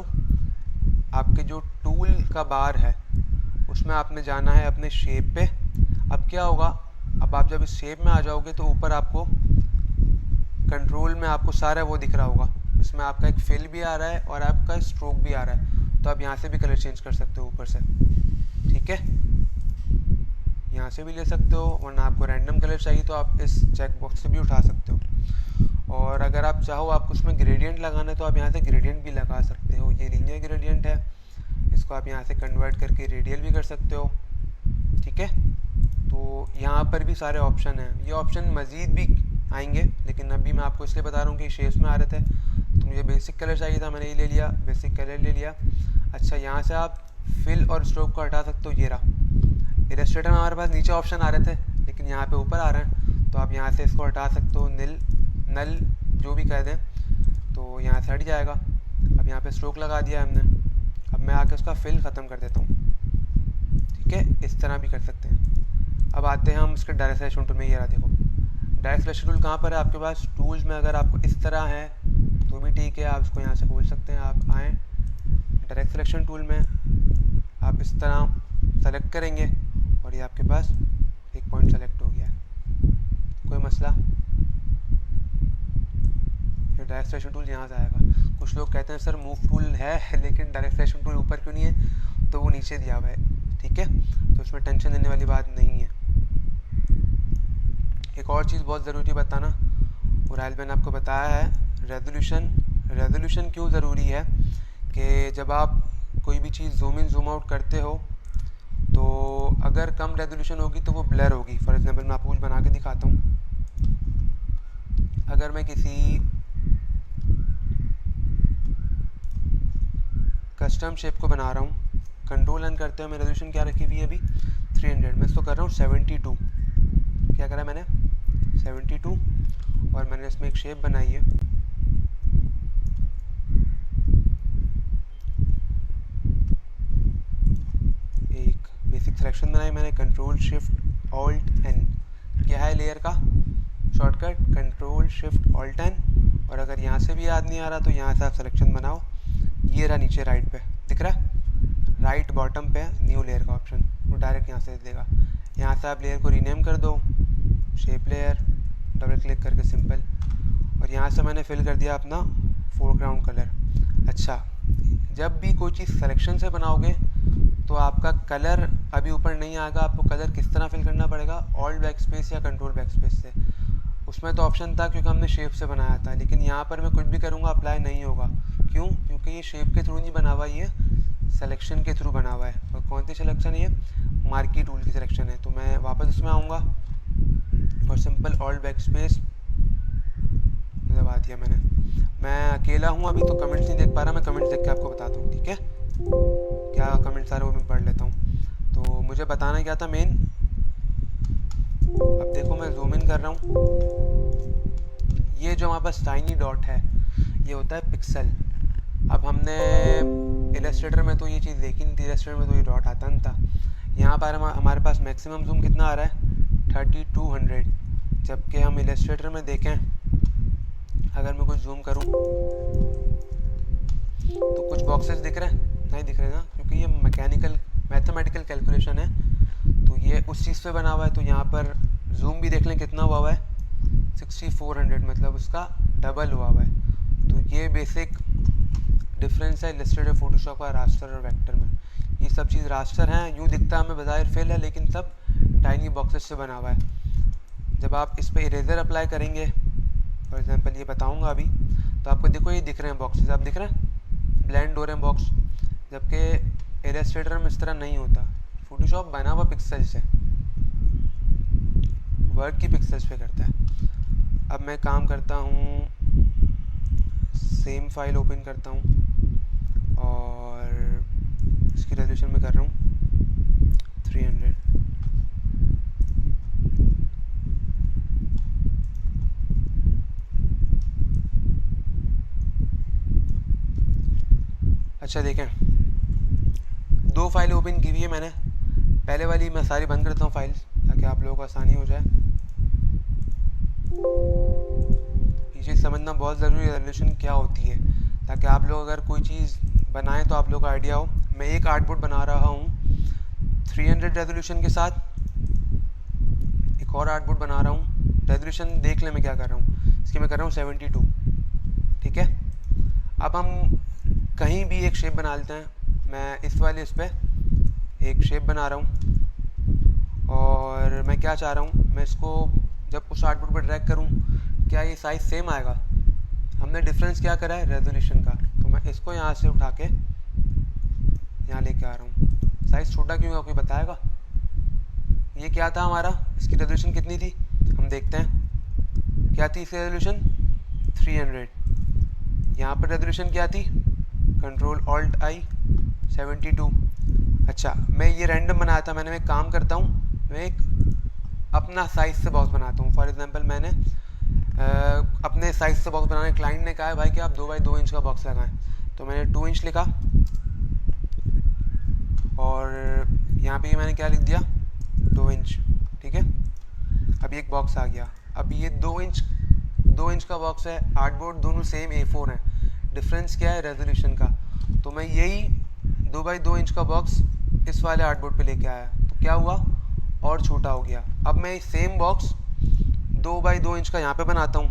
आपके जो टूल का बार है उसमें आपने जाना है अपने शेप पे। अब क्या होगा, अब आप जब इस शेप में आ जाओगे तो ऊपर आपको कंट्रोल में आपको सारा वो दिख रहा होगा, इसमें आपका एक फिल भी आ रहा है और आपका स्ट्रोक भी आ रहा है। तो आप यहाँ से भी कलर चेंज कर सकते हो ऊपर से, ठीक है, यहाँ से भी ले सकते हो, वरना आपको रैंडम कलर चाहिए तो आप इस चेक बॉक्स से भी उठा सकते हो। और अगर आप चाहो आपको उसमें ग्रेडियंट लगाना है तो आप यहाँ से ग्रेडियंट भी लगा सकते हो। ये लीनियर ग्रेडियंट है, इसको आप यहाँ से कन्वर्ट करके रेडियल भी कर सकते हो, ठीक है। तो यहाँ पर भी सारे ऑप्शन हैं, ये ऑप्शन मज़ीद भी आएंगे, लेकिन अभी मैं आपको इसलिए बता रहा हूँ कि शेप्स में आ रहे थे तो मुझे बेसिक कलर चाहिए था, मैंने ये ले लिया, बेसिक कलर ले लिया। अच्छा, यहाँ से आप फिल और स्ट्रोक को हटा सकते हो। ये रहा इलस्ट्रेटर में हमारे पास नीचे ऑप्शन आ रहे थे लेकिन यहाँ पे ऊपर आ रहे हैं, तो आप यहाँ से इसको हटा सकते हो, नल जो भी कह दें, तो यहाँ से हट जाएगा। अब यहाँ पे स्ट्रोक लगा दिया हमने, अब मैं आके उसका फिल ख़त्म कर देता हूँ, ठीक है, इस तरह भी कर सकते हैं। अब आते हैं हम इसके डायरेक्ट सिलेक्शन टूल में। ये रहा, देखो डायरेक्ट सिलेक्शन टूल कहाँ पर है आपके पास, टूल्स में। अगर आपको इस तरह है तो भी ठीक है, आप इसको यहाँ से खोल सकते हैं। आप आएँ डायरेक्ट सिलेक्शन टूल में, आप इस तरह सेलेक्ट करेंगे और ये आपके पास एक पॉइंट सेलेक्ट हो गया, कोई मसला। ये डायरेक्ट सिलेक्शन टूल यहाँ से आएगा। कुछ लोग कहते हैं सर मूव टूल है लेकिन डायरेक्ट सिलेक्शन टूल ऊपर क्यों नहीं है, तो वो नीचे दिया हुआ है, ठीक है, तो उसमें टेंशन लेने वाली बात नहीं है। एक और चीज़ बहुत ज़रूरी बताना, उराइल मैंने आपको बताया है रेजोल्यूशन। रेजोल्यूशन क्यों ज़रूरी है कि जब आप कोई भी चीज़ जूम इन जूम आउट करते हो तो अगर कम रेजोल्यूशन होगी तो वो ब्लर होगी। फॉर एग्जांपल मैं आपको कुछ बना के दिखाता हूँ। अगर मैं किसी कस्टम शेप को बना रहा हूँ, कंट्रोल एन करते हुए मैं रेजोल्यूशन क्या रखी हुई है अभी 300, मैं इसको कर रहा हूँ 72। क्या करा मैंने 72, और मैंने इसमें एक शेप बनाई है, एक बेसिक सिलेक्शन बनाई मैंने, कंट्रोल शिफ्ट ऑल्ट एन। क्या है लेयर का shortcut, control shift alt N. और अगर यहाँ से भी याद नहीं आ रहा तो यहाँ से आप सिलेक्शन बनाओ, ये रहा नीचे राइट पे दिख रहा है, राइट बॉटम पे न्यू लेयर का ऑप्शन, वो डायरेक्ट यहाँ से देगा। यहाँ से आप लेयर को रीनेम कर दो, शेप लेयर, डबल क्लिक करके सिंपल, और यहाँ से मैंने फिल कर दिया अपना फोरग्राउंड कलर। अच्छा, जब भी कोई चीज़ सिलेक्शन से बनाओगे तो आपका कलर अभी ऊपर नहीं आएगा, आपको कलर किस तरह फिल करना पड़ेगा, ऑल्ट बैक स्पेस या कंट्रोल बैक स्पेस से। उसमें तो ऑप्शन था क्योंकि हमने शेप से बनाया था, लेकिन यहाँ पर मैं कुछ भी करूँगा अप्लाई नहीं होगा। क्यों? क्योंकि ये शेप के थ्रू नहीं बना हुआ, ये सिलेक्शन के थ्रू बना हुआ है। और कौन सी सिलेक्शन है ये, मार्की टूल की सिलेक्शन है। तो मैं वापस इसमें आऊँगा और सिंपल ऑल्ट बैक स्पेस दबा दिया मैंने। मैं अकेला हूँ अभी तो कमेंट्स नहीं देख पा रहा, मैं कमेंट्स देख के आपको बताता हूँ, ठीक है, क्या कमेंट्स आ रहे वो मैं पढ़ लेता हूँ। तो मुझे बताना क्या था मेन, अब देखो मैं जूम इन कर रहा हूँ, ये जो हमारे पास टाइनी डॉट है ये होता है पिक्सल। अब हमने इलस्ट्रेटर में तो ये चीज़ देखी नहीं थी, इलस्ट्रेटर में तो ये डॉट आता नहीं था। यहाँ पर हमारे पास मैक्सिमम जूम कितना आ रहा है 3200, जबकि हम इलस्ट्रेटर में देखें अगर मैं कुछ जूम करूं तो कुछ बॉक्सेस दिख रहे हैं, नहीं दिख रहे ना, क्योंकि ये मैकेनिकल मैथमेटिकल कैलकुलेशन है, तो ये उस चीज़ पे बना हुआ है। तो यहाँ पर जूम भी देख लें कितना हुआ है 6400, मतलब उसका डबल हुआ है। तो ये बेसिक डिफरेंस है इलस्ट्रेटर, फोटोशॉप का रास्टर और वेक्टर में। ये सब चीज़ रास्टर हैं, यूँ दिखता है हमें बज़ाहिर फेल है, लेकिन सब टाइनी बॉक्सेस से बना हुआ है। जब आप इस पर इरेजर अप्लाई करेंगे, फॉर एग्जांपल ये बताऊंगा अभी, तो आपको देखो ये दिख रहे हैं बॉक्सेस, आप दिख रहे हैं ब्लेंड हो रहे हैं बॉक्स, जबकि इलस्ट्रेटर में इस तरह नहीं होता। फोटोशॉप बना हुआ पिक्सल से, वर्ड की पिक्सल्स पे करता है। अब मैं काम करता हूँ, सेम फाइल ओपन करता हूँ और इसकी रेजोल्यूशन में कर रहा हूँ 300। अच्छा देखें, दो फाइल ओपन की हुई है मैंने, पहले वाली मैं सारी बंद करता हूँ फाइल्स ताकि आप लोगों को आसानी हो जाए। ये चीज़ समझना बहुत ज़रूरी है रेजोल्यूशन क्या होती है, ताकि आप लोग अगर कोई चीज़ बनाएं तो आप लोगों को आइडिया हो। मैं एक आर्टबोर्ड बना रहा हूँ 300 रेजोल्यूशन के साथ, एक और आर्टबोर्ड बना रहा हूँ। रेजोल्यूशन देख ले मैं क्या कर रहा हूँ, इसकी मैं कर रहा हूँ 72, ठीक है। अब हम कहीं भी एक शेप बना लेते हैं। मैं इस वाले इस पर एक शेप बना रहा हूँ और मैं क्या चाह रहा हूँ, मैं इसको जब उस आर्टबोर्ड पर ड्रैग करूँ क्या ये साइज़ सेम आएगा। हमने डिफरेंस क्या करा है, रेजोल्यूशन का। तो मैं इसको यहाँ से उठा के यहाँ लेके आ रहा हूँ। साइज़ छोटा क्यों है कोई बताएगा? ये क्या था हमारा, इसकी रेजोल्यूशन कितनी थी हम देखते हैं। क्या थी इसकी रेजोल्यूशन 300। यहाँ पर रेजोल्यूशन क्या थी, Ctrl+Alt+I 72। अच्छा, मैं ये रैंडम बनाया था। मैंने एक काम करता हूँ, मैं एक अपना साइज़ से बॉक्स बनाता हूँ। फॉर एग्जांपल मैंने अपने साइज़ से बॉक्स बनाने, क्लाइंट ने कहा है भाई कि आप 2x2 इंच का बॉक्स लगाएं, तो मैंने 2 इंच लिखा और यहाँ पे मैंने क्या लिख दिया 2 इंच, ठीक है। अब ये एक बॉक्स आ गया। अब ये 2 इंच का बॉक्स है, आर्टबोर्ड दोनों सेम A4 है। डिफरेंस क्या है, रेजोल्यूशन का। तो मैं यही 2x2 इंच का बॉक्स इस वाले आर्टबोर्ड पे लेके आया, तो क्या हुआ, और छोटा हो गया। अब मैं सेम बॉक्स 2x2 इंच का यहाँ पे बनाता हूँ।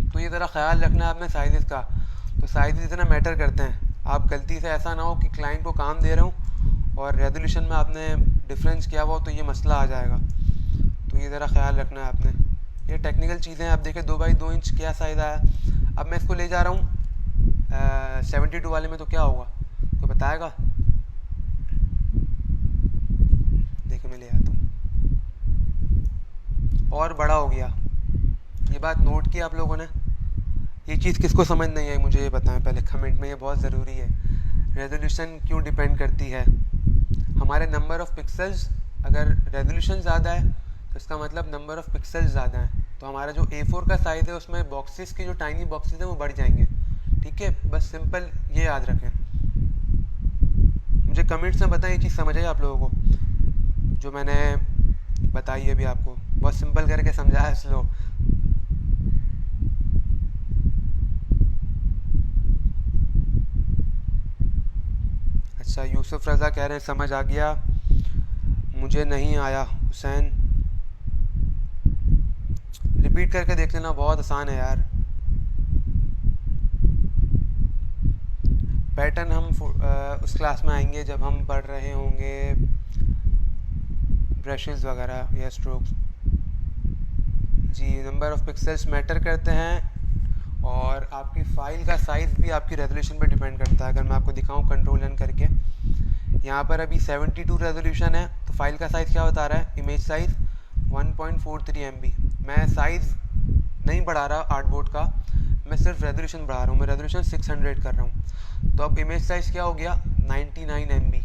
तो ये ज़रा ख्याल रखना है आपने साइज़ का। तो साइज़ इतना मैटर करते हैं। आप गलती से ऐसा ना हो कि क्लाइंट को काम दे रहे हो और रेजोल्यूशन में आपने डिफरेंस किया हुआ तो ये मसला आ जाएगा। तो ये ज़रा ख्याल रखना है आपने। ये टेक्निकल चीज़ें हैं। आप देखें 2x2 इंच क्या साइज़ आया। अब मैं इसको ले जा रहा हूँ 72 वाले में, तो क्या होगा कोई बताएगा? देखिए मैं ले आता हूँ, और बड़ा हो गया। ये बात नोट की आप लोगों ने? ये चीज़ किसको समझ नहीं आई मुझे ये बताएं पहले कमेंट में, ये बहुत ज़रूरी है। रेजोल्यूशन क्यों डिपेंड करती है हमारे नंबर ऑफ़ पिक्सल्स। अगर रेजोल्यूशन ज़्यादा है तो इसका मतलब नंबर ऑफ़ पिक्सल्स ज़्यादा है, तो हमारा जो A4 का साइज़ है उसमें बॉक्सेस के जो टाइनी बॉक्सेस हैं वो बढ़ जाएंगे, ठीक है। बस सिंपल ये याद रखें। मुझे कमेंट्स में बताएं ये चीज़ समझ आई आप लोगों को जो मैंने बताई है अभी आपको। बहुत सिंपल करके समझाया स्लो। अच्छा, यूसुफ रज़ा कह रहे हैं समझ आ गया, मुझे नहीं आया। हुसैन रिपीट करके देख लेना, बहुत आसान है यार। पैटर्न हम उस क्लास में आएंगे जब हम पढ़ रहे होंगे ब्रशेस वगैरह या स्ट्रोक्स। जी, नंबर ऑफ़ पिक्सल्स मैटर करते हैं और आपकी फ़ाइल का साइज़ भी आपकी रेजोल्यूशन पर डिपेंड करता है। अगर मैं आपको दिखाऊं Ctrl+N करके, यहाँ पर अभी 72 रेजोल्यूशन है, तो फाइल का साइज़ क्या बता रहा है, इमेज साइज़ 1.43 MB। मैं साइज़ नहीं बढ़ा रहा आर्टबोर्ड का, मैं सिर्फ रेजोल्यूशन बढ़ा रहा हूँ। मैं रेजोल्यूशन 600 कर रहा हूँ। तो अब इमेज साइज़ क्या हो गया 99 MB।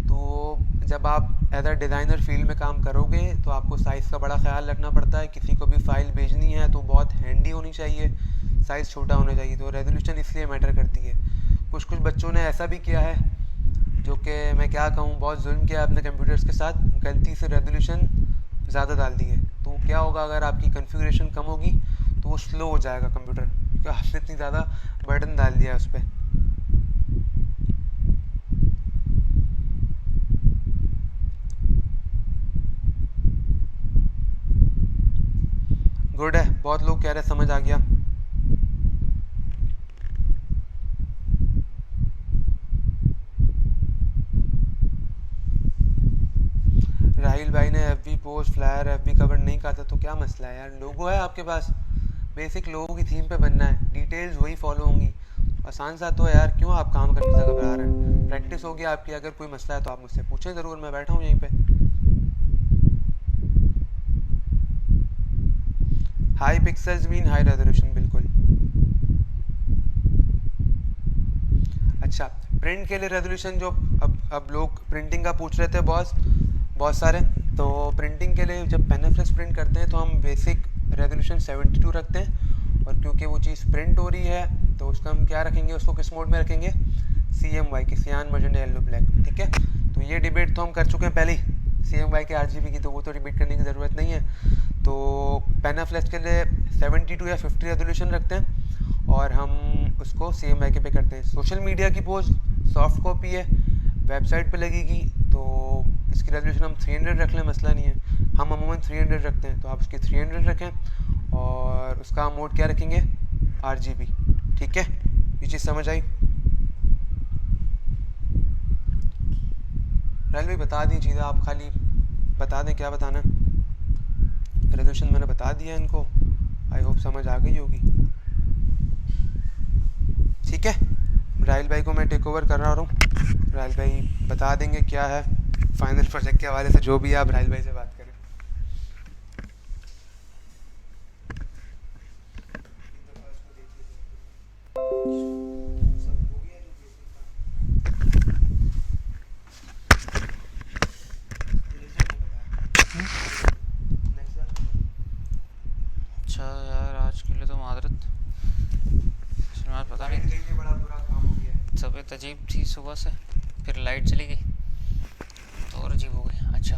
तो जब आप एज अ डिज़ाइनर फील्ड में काम करोगे तो आपको साइज़ का बड़ा ख्याल रखना पड़ता है। किसी को भी फ़ाइल भेजनी है तो बहुत हैंडी होनी चाहिए, साइज़ छोटा होना चाहिए। तो रेजोल्यूशन इसलिए मैटर करती है। कुछ बच्चों ने ऐसा भी किया है जो कि मैं क्या कहूँ, बहुत जुल्म किया अपने कंप्यूटर्स के साथ, गलती से रेजोल्यूशन ज़्यादा डाल दी है। तो क्या होगा, अगर आपकी कॉन्फ़िगरेशन कम होगी तो वो स्लो हो जाएगा कंप्यूटर, क्योंकि आपने इतनी ज़्यादा बर्डन डाल दिया है उस पर। गुड है, बहुत लोग कह रहे हैं समझ आ गया। राहिल भाई ने FB post flyer FB cover नहीं कहा था, तो क्या मसला है यार, लोगो है आपके पास, बेसिक लोगों की थीम पे बनना है, डिटेल्स वही फॉलो होंगी। आसान सा तो है यार, क्यों आप काम करने से घबरा रहे हैं? प्रैक्टिस होगी आपकी। अगर कोई मसला है तो आप मुझसे पूछें ज़रूर, मैं बैठा हूँ यहीं पे। High pixels mean high resolution, बिल्कुल। अच्छा, प्रिंट के लिए रेजोल्यूशन जो अब लोग प्रिंटिंग का पूछ रहे थे बहुत सारे, तो प्रिंटिंग के लिए जब पेनाफ्लेक्स प्रिंट करते हैं तो हम बेसिक रेजोल्यूशन 72 रखते हैं। और क्योंकि वो चीज़ प्रिंट हो रही है तो उसका हम क्या रखेंगे, उसको किस मोड में रखेंगे, CMY की, सियान मैजेंटा येलो ब्लैक, ठीक है। तो ये डिबेट तो हम कर चुके हैं पहले ही, CMY के RGB की, तो वो तो रिपीट करने की ज़रूरत नहीं है। तो पेनाफ्लेक्स के लिए 72 या 50 रेजोल्यूशन रखते हैं और हम उसको CMYK पे करते हैं। सोशल मीडिया की पोस्ट सॉफ्ट कॉपी है, वेबसाइट पे लगेगी, तो इसकी रेजोल्यूशन हम 300 रख लें, मसला नहीं है। हम अमूमन 300 रखते हैं, तो आप इसकी 300 रखें और उसका हम मोड क्या रखेंगे, RGB। ठीक है, ये चीज़ समझ आई? राहुल भाई बता दी चीज़ें, आप खाली बता दें क्या बताना है। रेजोल्यूशन मैंने बता दिया इनको, आई होप समझ आ गई होगी। ठीक है, राहुल भाई को मैं टेक ओवर कर रहा हूँ। राहुल भाई बता देंगे क्या है फाइनल प्रोजेक्ट के हवाले से, जो भी आप राहुल भाई से बात करें। अच्छा यार, आज के लिए तो माजरत, आज पता नहीं, बड़ा बुरा काम हो गया है। तबीयत अजीब थी सुबह से, फिर लाइट चली गई तो और अजीब हो गई। अच्छा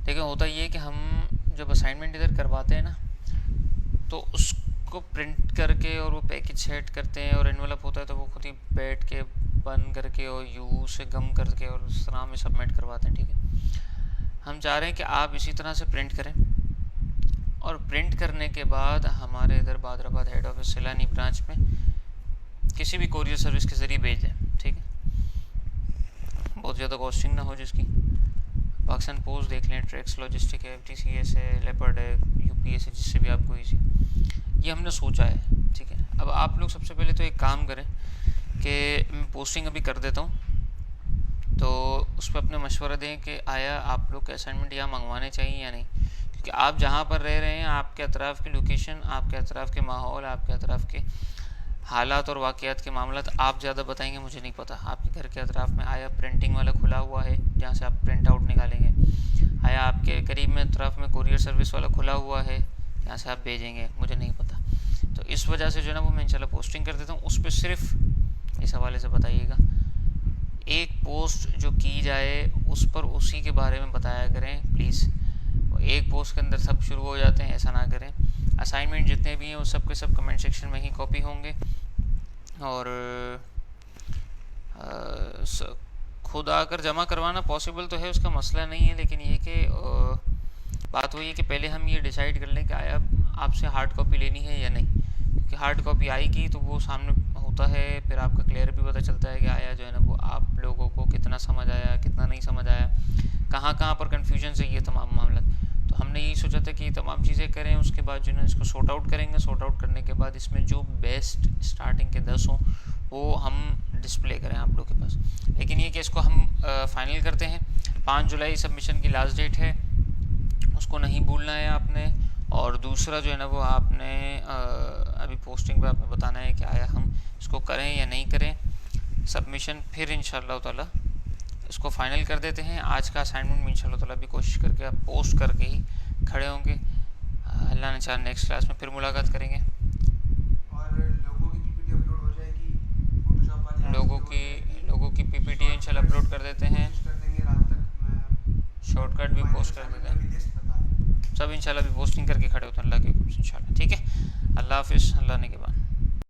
देखिए, होता ये है कि हम जब असाइनमेंट इधर करवाते हैं ना, तो उसको प्रिंट करके और वो पैकेज सेट करते हैं, और एनवेलप होता है तो वो खुद ही बैठ के बंद करके और यू से गम करके और उस तरह में सबमिट करवाते हैं। ठीक है, हम चाह रहे हैं कि आप इसी तरह से प्रिंट करें, और प्रिंट करने के बाद हमारे इधर बादराबाद हेड ऑफिस सिलानी ब्रांच में किसी भी कोरियर सर्विस के ज़रिए भेज दें। ठीक है, बहुत ज़्यादा कॉस्टिंग ना हो जिसकी। पाकिस्तान पोस्ट देख लें, ट्रैक्स लॉजिस्टिक है, FTCS है, लेपर्ड है, UPS है, जिससे भी आपको इजी, ये हमने सोचा है। ठीक है, अब आप लोग सबसे पहले तो एक काम करें कि मैं पोस्टिंग अभी कर देता हूँ, तो उस पर अपने मशवरा दें कि आया आप लोग के असाइनमेंट यहाँ मंगवाने चाहिए या नहीं, क्योंकि आप जहाँ पर रह रहे हैं, आपके अतराफ़ की लोकेशन, आपके अतराफ़ के माहौल, आपके अतराफ़ के हालात और वाक़यात के मामलात आप ज़्यादा बताएंगे, मुझे नहीं पता। आपके घर के अतराफ़ में आया प्रिंटिंग वाला खुला हुआ है जहाँ से आप प्रिंट आउट निकालेंगे, आया आपके करीब में अतराफ़ में कोरियर सर्विस वाला खुला हुआ है जहाँ से आप भेजेंगे, मुझे नहीं पता। तो इस वजह से जो है ना, वो मैं इंशाल्लाह पोस्टिंग कर देता हूँ, उस पर सिर्फ इस हवाले से बताइएगा। एक पोस्ट जो की जाए उस पर उसी के बारे में बताया करें प्लीज़। एक पोस्ट के अंदर सब शुरू हो जाते हैं, ऐसा ना करें। असाइनमेंट जितने भी हैं वो सब के सब कमेंट सेक्शन में ही कॉपी होंगे, और खुद आकर जमा करवाना पॉसिबल तो है, उसका मसला नहीं है, लेकिन ये कि बात वही है कि पहले हम ये डिसाइड कर लें कि आया आपसे हार्ड कॉपी लेनी है या नहीं, क्योंकि हार्ड कॉपी आएगी तो वो सामने होता है, फिर आपका क्लियर भी पता चलता है कि आया जो है ना वो आप लोगों को कितना समझ आया, कितना नहीं समझ आया, कहाँ कहाँ पर कन्फ्यूजन से ये तमाम मामला। तो हमने यही सोचा था कि ये तमाम चीज़ें करें, उसके बाद जो है ना इसको सॉर्ट आउट करेंगे। सॉर्ट आउट करने के बाद इसमें जो बेस्ट स्टार्टिंग के 10 हों वो हम डिस्प्ले करें आप लोग के पास। लेकिन ये कि इसको हम फाइनल करते हैं। 5 जुलाई सबमिशन की लास्ट डेट है, उसको नहीं भूलना है आपने। और दूसरा जो है ना वो आपने अभी पोस्टिंग पे आपने बताना है कि आया हम इसको करें या नहीं करें सबमिशन। फिर इंशाअल्लाह ताला इसको फाइनल कर देते हैं। आज का असाइनमेंट में इंशाअल्लाह ताला भी कोशिश करके आप पोस्ट करके ही खड़े होंगे। अल्लाह ने चाहा नेक्स्ट क्लास में फिर मुलाकात करेंगे। और लोगों की PPT अपलोड हो जाएगी, फोटोशॉप वाले लोगों की PPT इंशाल्लाह अपलोड कर देते हैं, कोशिश कर देंगे रात तक। शॉर्टकट भी पोस्ट कर देते हैं, लिस्ट बता दें। सब इंशाल्लाह भी पोस्टिंग करके खड़े होते हैं अल्लाह के हुक्म से इंशाल्लाह। ठीक है, अल्लाह हाफिज़, अल्लाह ने के बाद।